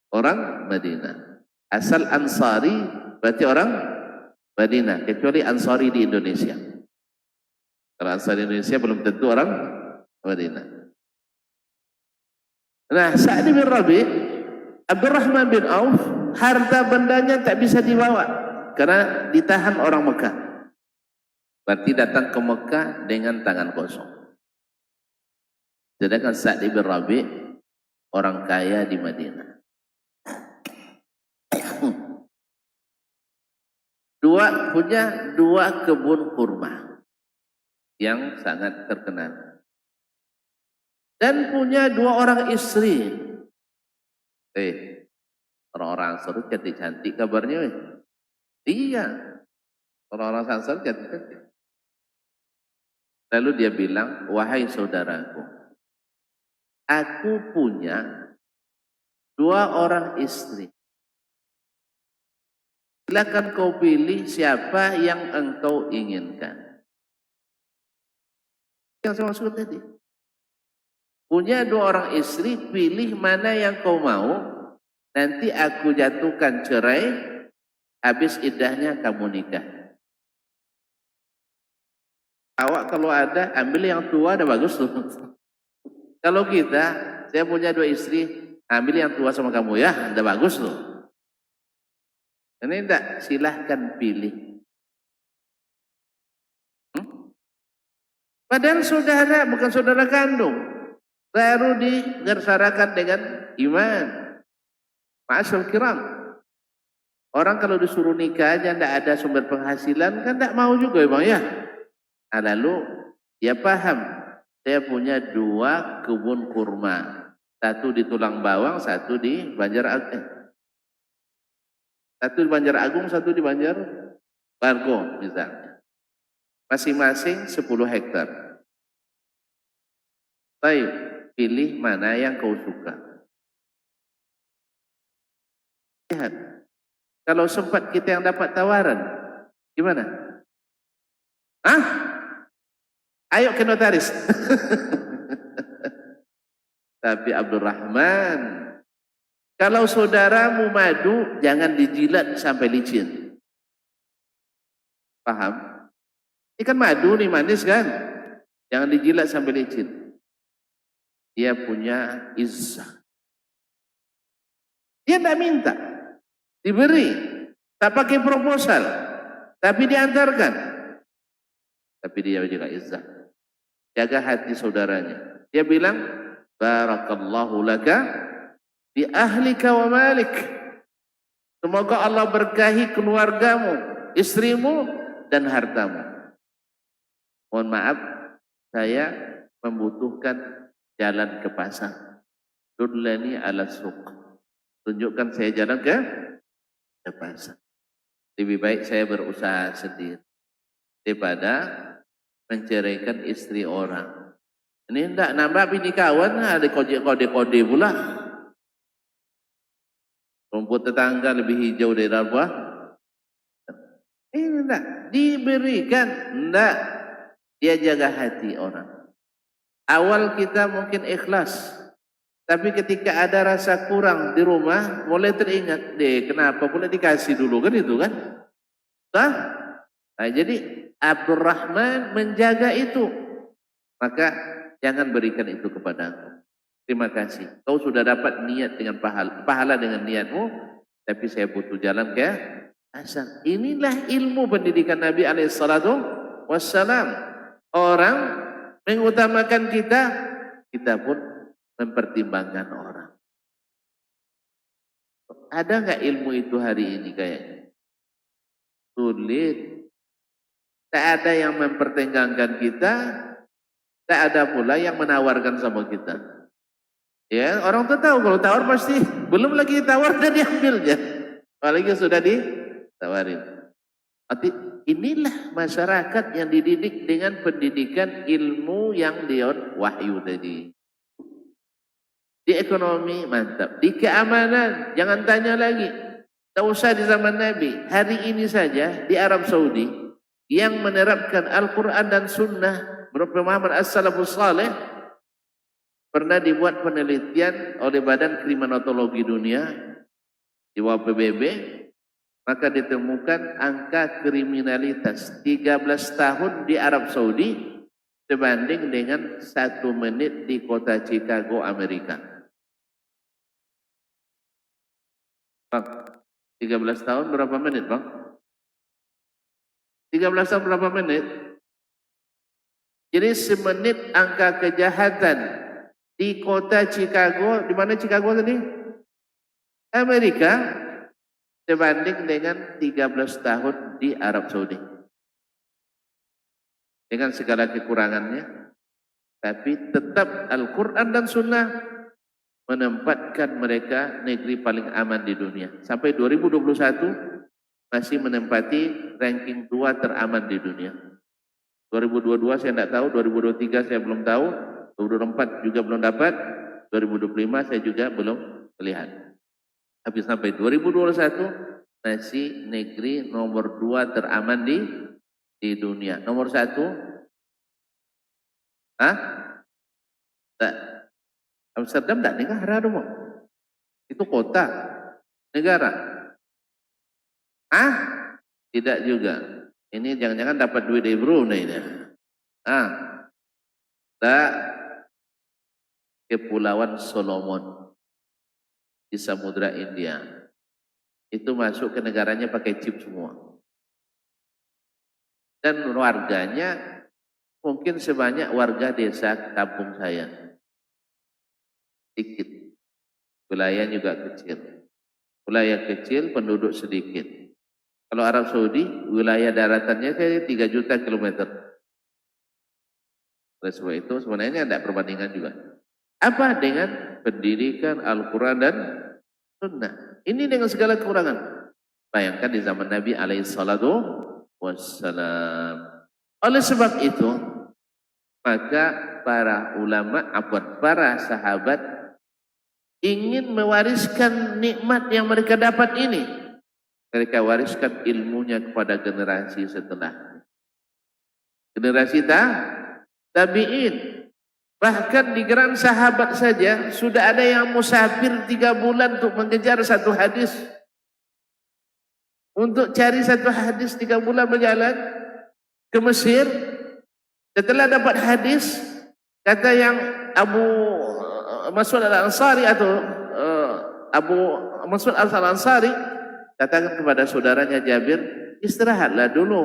orang Madinah. Asal Ansari berarti orang Madinah, kecuali Ansari di Indonesia. Kalau Ansari di Indonesia belum tentu orang Madinah. Nah, Sa'ad bin Rabi', Abdurrahman bin Auf, harta bendanya tak bisa dibawa karena ditahan orang Mekah. Berarti datang ke Mekah dengan tangan kosong. Sedangkan Sa'ad bin Rabi' orang kaya di Madinah. Punya dua kebun kurma yang sangat terkenal. Dan punya dua orang istri. Orang-orang Ansar cantik-cantik kabarnya. Iya. Orang-orang Ansar cantik-cantik. Lalu dia bilang, wahai saudaraku, aku punya dua orang istri. Silakan kau pilih siapa yang engkau inginkan. Yang saya maksud tadi. Punya dua orang istri, pilih mana yang kau mau. Nanti aku jatuhkan cerai, habis iddahnya kamu nikah. Awak kalau ada, ambil yang tua, ada bagus tuh. Kalau kita, saya punya dua istri, ambil yang tua sama kamu ya, ada bagus tuh. Ini enggak, silahkan pilih. Padahal saudara, bukan saudara kandung. Baru digersarakan dengan iman. Ma'asyal kiram. Orang kalau disuruh nikah aja enggak ada sumber penghasilan, kan enggak mau juga Bang ya. Nah, lalu dia paham, saya punya dua kebun kurma. Satu di Tulang Bawang, satu di Banjar Agung. Satu di Banjar Agung, satu di Banjar Bargo misalnya. Masing-masing 10 hektar. Baik, pilih mana yang kau suka. Lihat, kalau sempat kita yang dapat tawaran, gimana? Hah? Ayo ke notaris. Tapi Abdurrahman, kalau saudaramu madu, jangan dijilat sampai licin. Paham? Ini kan madu nih, manis kan? Jangan dijilat sampai licin. Dia punya izzah. Dia tidak minta, diberi. Tak pakai proposal, tapi diantarkan. Tapi dia juga izzah. Jaga hati saudaranya. Dia bilang, barakallahu laka di ahlika wa malik. Semoga Allah berkahi keluargamu, istrimu, dan hartamu. Mohon maaf, saya membutuhkan jalan ke pasar. Dullani ala suq. Tunjukkan saya jalan ke pasar. Lebih baik saya berusaha sendiri daripada menceraikan istri orang. Ini hendak nambah bini kawan, ada kode-kode pula. Rumput tetangga lebih hijau dari buah. Ini hendak diberikan, hendak dia jaga hati orang. Awal kita mungkin ikhlas, tapi ketika ada rasa kurang di rumah, mulai teringat, kenapa boleh dikasih dulu kan itu kan? Nah, jadi Abdurrahman menjaga itu, maka jangan berikan itu kepadaku. Terima kasih, kau sudah dapat niat dengan pahala dengan niatmu, tapi saya butuh jalan ke asal. Inilah ilmu pendidikan Nabi alaihissalam. Orang mengutamakan kita, kita pun mempertimbangkan orang. Ada nggak ilmu itu hari ini kayaknya? Sulit. Tak ada yang mempertimbangkan kita, tak ada pula yang menawarkan sama kita. Ya, orang tuh tahu kalau tawar pasti belum lagi tawar dan diambilnya. Apalagi sudah ditawarin. Arti inilah masyarakat yang dididik dengan pendidikan ilmu yang dia wahyu tadi. Di ekonomi mantap, di keamanan jangan tanya lagi. Tak usah di zaman Nabi, hari ini saja di Arab Saudi yang menerapkan Al-Quran dan Sunnah berpemahaman as-salafus saleh, pernah dibuat penelitian oleh Badan Kriminologi Dunia di bawah PBB, maka ditemukan angka kriminalitas 13 tahun di Arab Saudi sebanding dengan 1 menit di kota Chicago, Amerika. Bang, 13 tahun berapa menit bang? 13 tahun berapa menit? Jadi semenit angka kejahatan di kota Chicago, di mana Chicago tadi? Amerika, sebanding dengan 13 tahun di Arab Saudi. Dengan segala kekurangannya, tapi tetap Al-Quran dan Sunnah menempatkan mereka negeri paling aman di dunia. Sampai 2021 masih menempati ranking 2 teraman di dunia. 2022 saya tidak tahu, 2023 saya belum tahu, 2024 juga belum dapat, 2025 saya juga belum melihat. Tapi sampai 2021 masih negeri nomor 2 teraman di dunia. Nomor 1? Tak. Amsterdam tak negara dong. Itu kota, negara. Tidak juga. Ini jangan-jangan dapat duit dari Brunei. Tak. Kepulauan Solomon di Samudra India. Itu masuk ke negaranya pakai chip semua. Dan warganya mungkin sebanyak warga desa kampung saya. Sedikit. Wilayah juga kecil. Wilayah kecil, penduduk sedikit. Kalau Arab Saudi, wilayah daratannya saya 3 juta kilometer. Oleh sebab itu sebenarnya ada perbandingan juga. Apa dengan pendidikan Al-Quran dan Sunnah? Ini dengan segala kekurangan. Bayangkan di zaman Nabi alaihissalatu wassalam. Oleh sebab itu, maka para sahabat ingin mewariskan nikmat yang mereka dapat ini. Mereka wariskan ilmunya kepada generasi setelah. Generasi tabi'in. Bahkan di geran sahabat saja sudah ada yang musafir 3 bulan untuk mengejar satu hadis. Untuk cari satu hadis 3 bulan berjalan ke Mesir. Setelah dapat hadis, kata yang Abu Mas'ud Al-Ansari atau Abu Mas'ud Al-Ansari katakan kepada saudaranya Jabir, istirahatlah dulu.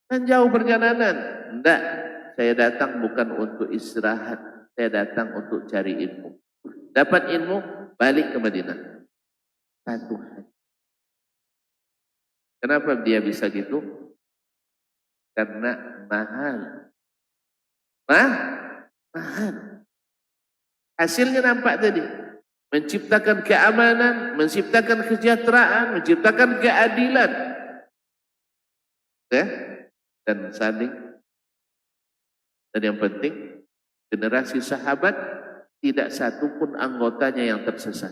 Kan jauh perjalanan. Tidak, saya datang bukan untuk istirahat. Saya datang untuk cari ilmu. Dapat ilmu, balik ke Madinah. Satu hari. Kenapa dia bisa gitu? Karena mahal. Mahal. Hasilnya nampak tadi. Menciptakan keamanan, menciptakan kesejahteraan, menciptakan keadilan. Dan saling. Dan yang penting, generasi sahabat tidak satu pun anggotanya yang tersesat.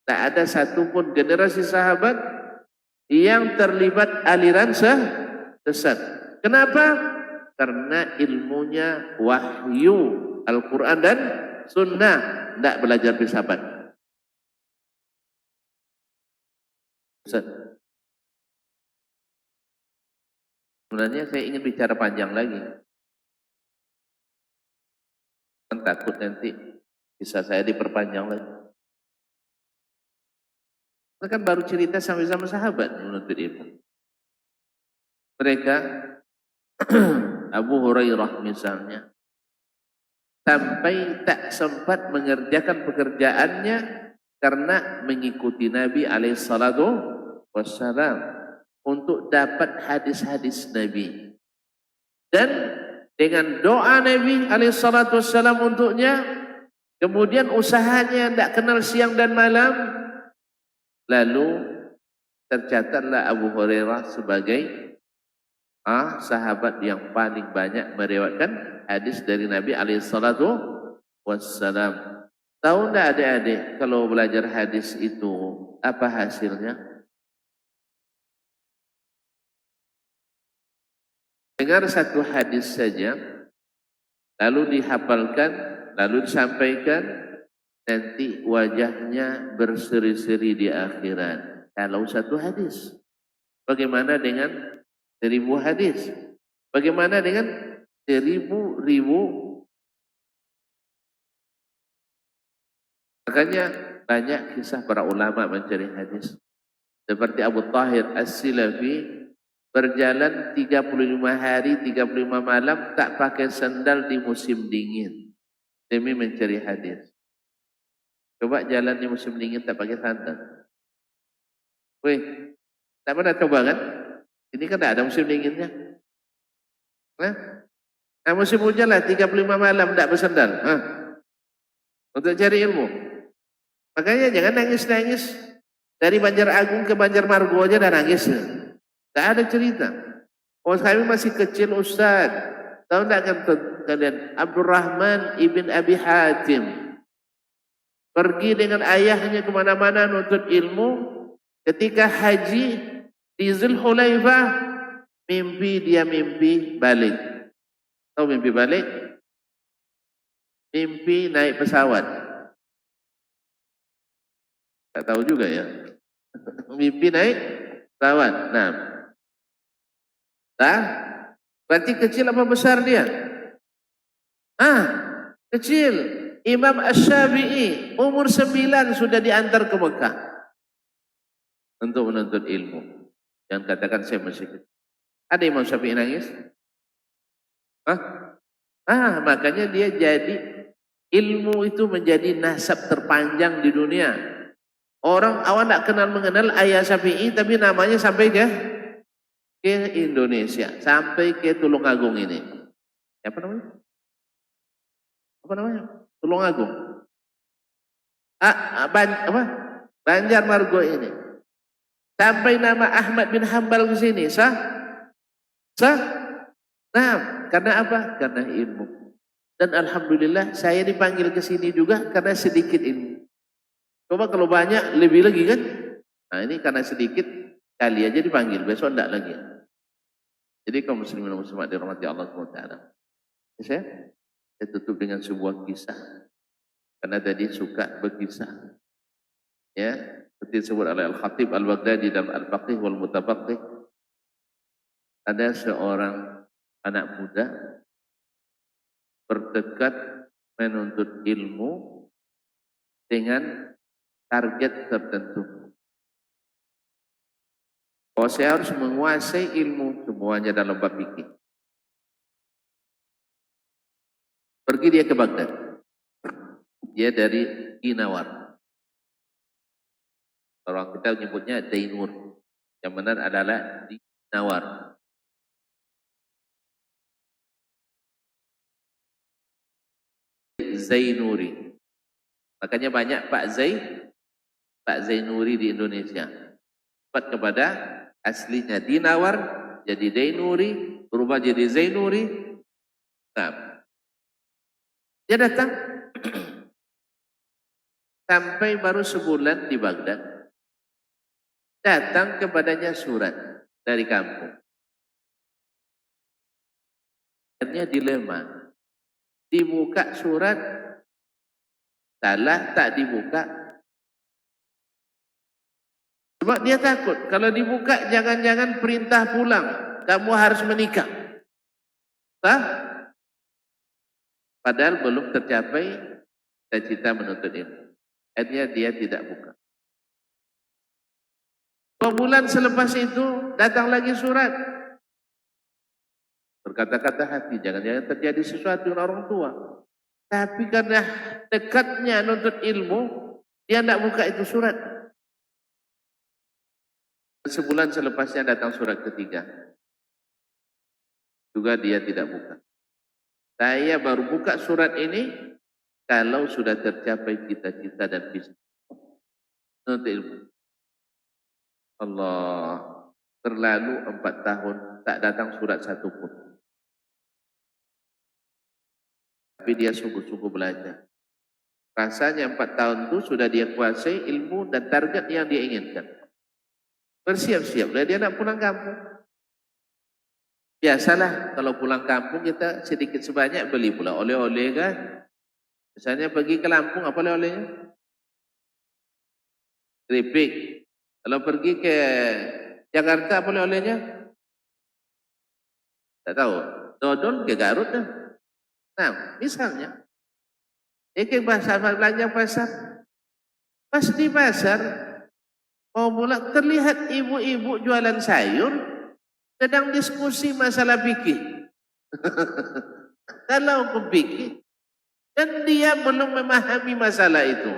Tak ada satu pun generasi sahabat yang terlibat aliran sesat. Kenapa? Karena ilmunya wahyu Al-Quran dan Sunnah, tidak belajar filsafat. Sebenarnya saya ingin bicara panjang lagi. Takut nanti bisa saya diperpanjang lagi. Kita kan baru cerita sama-sama sahabat menuntut ilmu. Mereka Abu Hurairah misalnya sampai tak sempat mengerjakan pekerjaannya karena mengikuti Nabi alaihissalatu wassalam untuk dapat hadis-hadis Nabi. Dan dengan doa Nabi alaihissalatu wassalam untuknya, kemudian usahanya tidak kenal siang dan malam, lalu tercatatlah Abu Hurairah sebagai sahabat yang paling banyak meriwayatkan hadis dari Nabi alaihissalatu wassalam. Tahu tidak adik-adik kalau belajar hadis itu apa hasilnya? Dengar satu hadis saja, lalu dihafalkan, lalu disampaikan, nanti wajahnya berseri-seri di akhirat. Kalau satu hadis, bagaimana dengan 1000 hadis? Bagaimana dengan 1000. Makanya banyak kisah para ulama mencari hadis. Seperti Abu Tahir As-Silafi berjalan 35 hari, 35 malam tak pakai sandal di musim dingin demi mencari hadis. Coba jalan di musim dingin tak pakai sandal. Weh, tak pernah coba kan? Ini kan tak ada musim dinginnya. Nah, musim hujan lah 35 malam tak bersandal. Untuk cari ilmu. Makanya jangan nangis-nangis. Dari Banjar Agung ke Banjar Margo aja dah nangis. Tak ada cerita. Oh, kami masih kecil Ustaz. Tahu tak kan kalian? Abdurrahman ibn Abi Hatim pergi dengan ayahnya kemana-mana nuntut ilmu. Ketika haji di Zulhulaifah, mimpi balik. Tahu mimpi balik? Mimpi naik pesawat. Tak tahu juga ya. Mimpi naik pesawat. Nah, berarti kecil apa besar dia? Kecil. Imam Asy-Syafi'i umur 9 sudah diantar ke Mekah untuk menuntut ilmu. Jangan katakan saya masih kecil. Ada Imam Syafi'i nangis? Makanya dia jadi ilmu itu menjadi nasab terpanjang di dunia. Orang awam tak mengenal ayah Syafi'i, tapi namanya sampai ke Indonesia, sampai ke Tulungagung ini. Apa namanya? Tulungagung. Banjar Margo ini. Sampai nama Ahmad bin Hambal ke sini, sah? Sah? Nah, karena apa? Karena ilmu. Dan alhamdulillah saya dipanggil ke sini juga karena sedikit ilmu. Coba kalau banyak lebih lagi kan? Nah ini karena sedikit kali aja dipanggil, besok enggak lagi. Jadi kaum muslimin dan muslimat dirahmati Allah SWT. Saya tutup dengan sebuah kisah. Karena tadi suka berkisah. Ya, seperti disebut oleh Al-Khatib Al-Baghdadi dalam Al-Faqih wal Mutafaqih. Ada seorang anak muda bertekad menuntut ilmu dengan target tertentu. Oh, saya harus menguasai ilmu semuanya dalam bab fikih. Pergi dia ke Baghdad. Dia dari Dinawar. Orang kita menyebutnya Dainur. Yang benar adalah Dinawar. Zainuri. Makanya banyak Pak Zainuri di Indonesia. Cepat kepada aslinya Dinawar, jadi Dainuri, berubah jadi Zainuri. Nah, dia datang sampai baru sebulan di Baghdad. Datang kepadanya surat dari kampung. Akhirnya dilema. Dibuka surat, salah tak dibuka. Sebab dia takut, kalau dibuka jangan-jangan perintah pulang, kamu harus menikah. Sah? Padahal belum tercapai cita-cita menuntut ilmu. Akhirnya dia tidak buka. 2 bulan selepas itu datang lagi surat. Berkata-kata hati, jangan-jangan terjadi sesuatu dengan orang tua. Tapi karena dekatnya nuntut ilmu, dia tidak buka itu surat. Sebulan selepasnya datang surat ketiga. Juga dia tidak buka. Saya baru buka surat ini kalau sudah tercapai cita-cita dan visi menuntut ilmu. Allah, terlalu 4 tahun tak datang surat satu pun. Tapi dia sungguh-sungguh belajar. Rasanya 4 tahun itu sudah dia kuasai ilmu dan target yang dia inginkan. Bersiap-siap, dia nak pulang kampung. Biasalah kalau pulang kampung kita sedikit sebanyak beli pula oleh-oleh kan. Misalnya pergi ke Lampung, apa oleh-olehnya? Keripik. Kalau pergi ke Jakarta, apa oleh-olehnya? Tak tahu. Dodol ke Garut kan. Nah, misalnya, ke pasar, belanja pasar. Pas di pasar, mau mulai terlihat ibu-ibu jualan sayur, sedang diskusi masalah fikih. Kalau aku fikih, dan dia belum memahami masalah itu.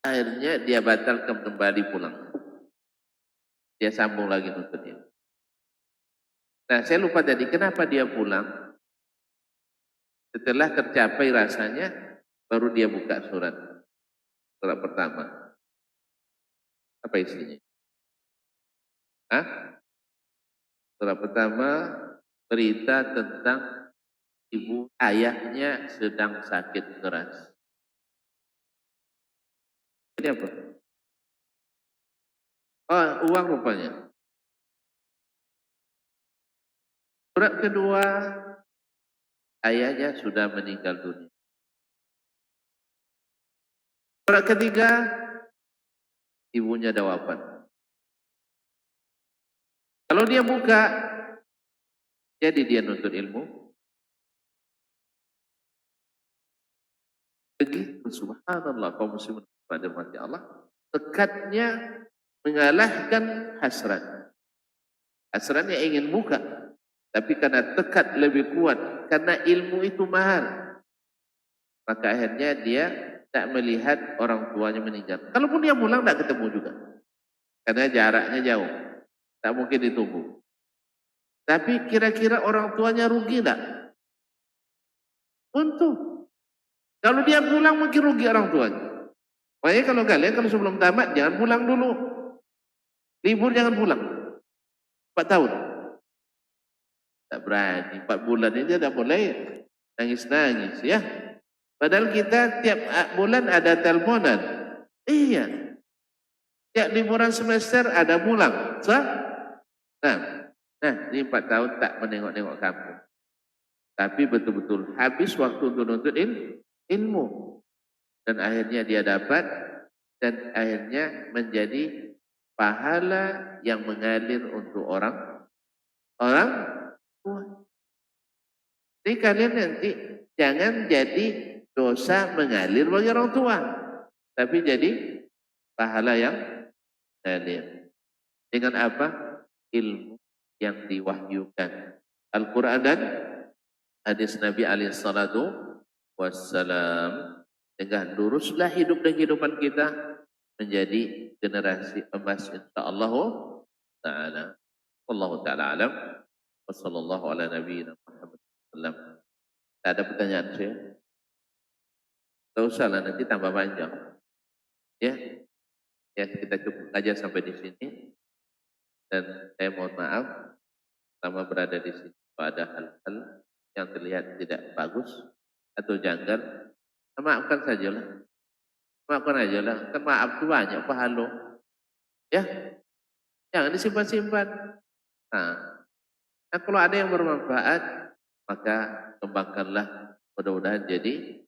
Akhirnya dia batalkan kembali pulang. Dia sambung lagi nuntut ilmu. Nah, saya lupa tadi kenapa dia pulang. Setelah tercapai rasanya, baru dia buka surat. Surat pertama. Apa isinya? Hah? Surat pertama berita tentang ibu ayahnya sedang sakit keras. Ini apa? Oh, uang rupanya. Surat kedua, ayahnya sudah meninggal dunia. Surat ketiga, ibunya dah wafat. Kalau dia buka, jadi dia nuntut ilmu. Begitu, subhanallah, kaum muslimin pada mati Allah, tekadnya mengalahkan hasrat. Hasratnya ingin buka, tapi karena tekad lebih kuat, karena ilmu itu mahal, maka akhirnya dia tak melihat orang tuanya meninggal. Kalaupun dia pulang, tak ketemu juga, karena jaraknya jauh, tak mungkin ditunggu. Tapi kira-kira orang tuanya rugi tak? Untung. Kalau dia pulang mungkin rugi orang tuanya. Makanya kalau kalian kalau sebelum tamat jangan pulang dulu. Libur jangan pulang. 4 tahun. Tak berani. 4 bulan ini dia dah mulai nangis-nangis ya. Padahal kita tiap bulan ada teleponan. Iya. Tiap liburan semester ada pulang. Nah, ini 4 tahun tak menengok-nengok kampung. Tapi betul-betul habis waktu untuk nuntut ilmu. Dan akhirnya dia dapat dan akhirnya menjadi pahala yang mengalir untuk orang tua. Jadi kalian nanti jangan jadi dosa mengalir bagi orang tua, tapi jadi pahala yang mengalir. Dengan apa? Ilmu yang diwahyukan. Al-Quran dan hadis Nabi alaihissalatu wassalam. Dengan luruslah hidup dan kehidupan kita menjadi generasi emas insyaallah ta'ala. Wallahu ta'ala alam. Wassallallahu ala nabiyina Muhammad sallam. Tak ada pertanyaan saya? Tak usahlah, nanti tambah panjang. Ya, kita cukup aja sampai di sini. Dan saya mohon maaf selama berada di sini pada hal-hal yang terlihat tidak bagus atau janggal. Maafkan sajalah. Maafkan ajalah. Kan maaf itu banyak pahala. Ya, jangan disimpan-simpan. Nah, kalau ada yang bermanfaat, maka kembangkanlah. Mudah-mudahan jadi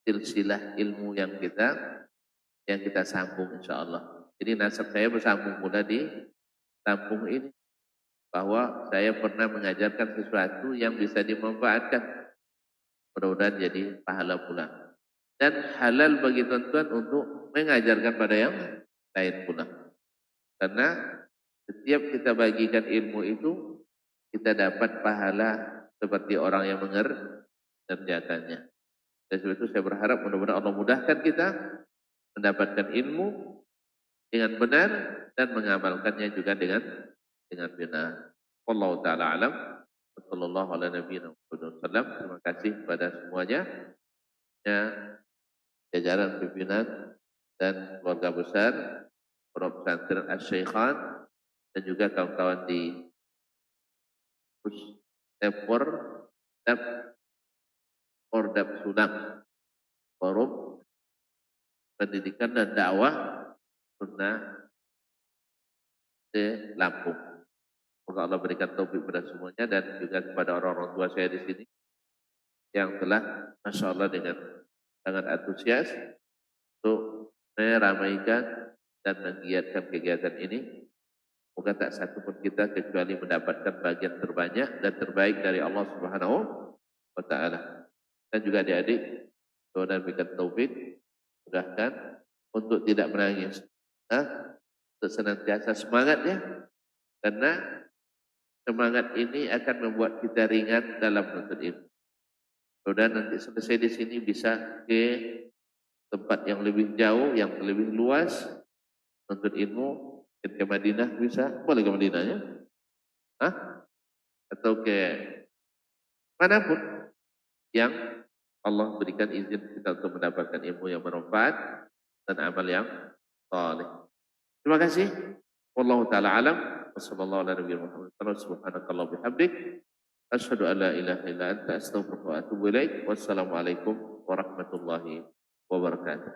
silsilah ilmu yang kita sambung insyaAllah. Jadi nasab saya bersambung pula di kampung ini. Bahwa saya pernah mengajarkan sesuatu yang bisa dimanfaatkan. Mudah-mudahan jadi pahala pula. Dan halal bagi tuan-tuan untuk mengajarkan pada yang lain pula. Karena setiap kita bagikan ilmu itu, kita dapat pahala seperti orang yang mengerjakannya. Dan sebab itu saya berharap mudah-mudahan Allah mudahkan kita mendapatkan ilmu dengan benar dan mengamalkannya juga dengan benar. Wallahu ta'ala alam. Wassallallahu ala nabiyina Muhammad sallam. Terima kasih kepada semuanya. Ya, jajaran pimpinan dan keluarga besar Pondok Pesantren Asy-Syaikhan dan juga kawan-kawan di Pordap Sudan, Forum Pendidikan dan Dakwah Sunnah di Lampung. Semoga Allah berikan taufik kepada semuanya dan juga kepada orang-orang tua saya di sini yang telah Masya Allah dengan sangat antusias untuk meramaikan dan menggiatkan kegiatan ini. Semoga tak satu pun kita kecuali mendapatkan bagian terbanyak dan terbaik dari Allah Subhanahu wa Ta'ala. Dan juga adik-adik, doa berikan taufik, mudahkan untuk tidak menangis. Untuk senantiasa semangat ya. Karena semangat ini akan membuat kita ringan dalam menuntut ilmu. Mudah nanti selesai di sini bisa ke tempat yang lebih jauh, yang lebih luas, menuntut ilmu, ke Madinah bisa, boleh ke Madinahnya, atau ke manapun yang Allah berikan izin kita untuk mendapatkan ilmu yang bermanfaat dan amal yang saleh. Terima kasih. Wallahu ta'ala alam. Wassallallahu ala nabiyina Muhammad. Subhanakallah bihamdik. Asyhadu an la ilaha illa anta astaghfiruka wa atubu ilaik. Wassalamualaikum warahmatullahi wabarakatuh.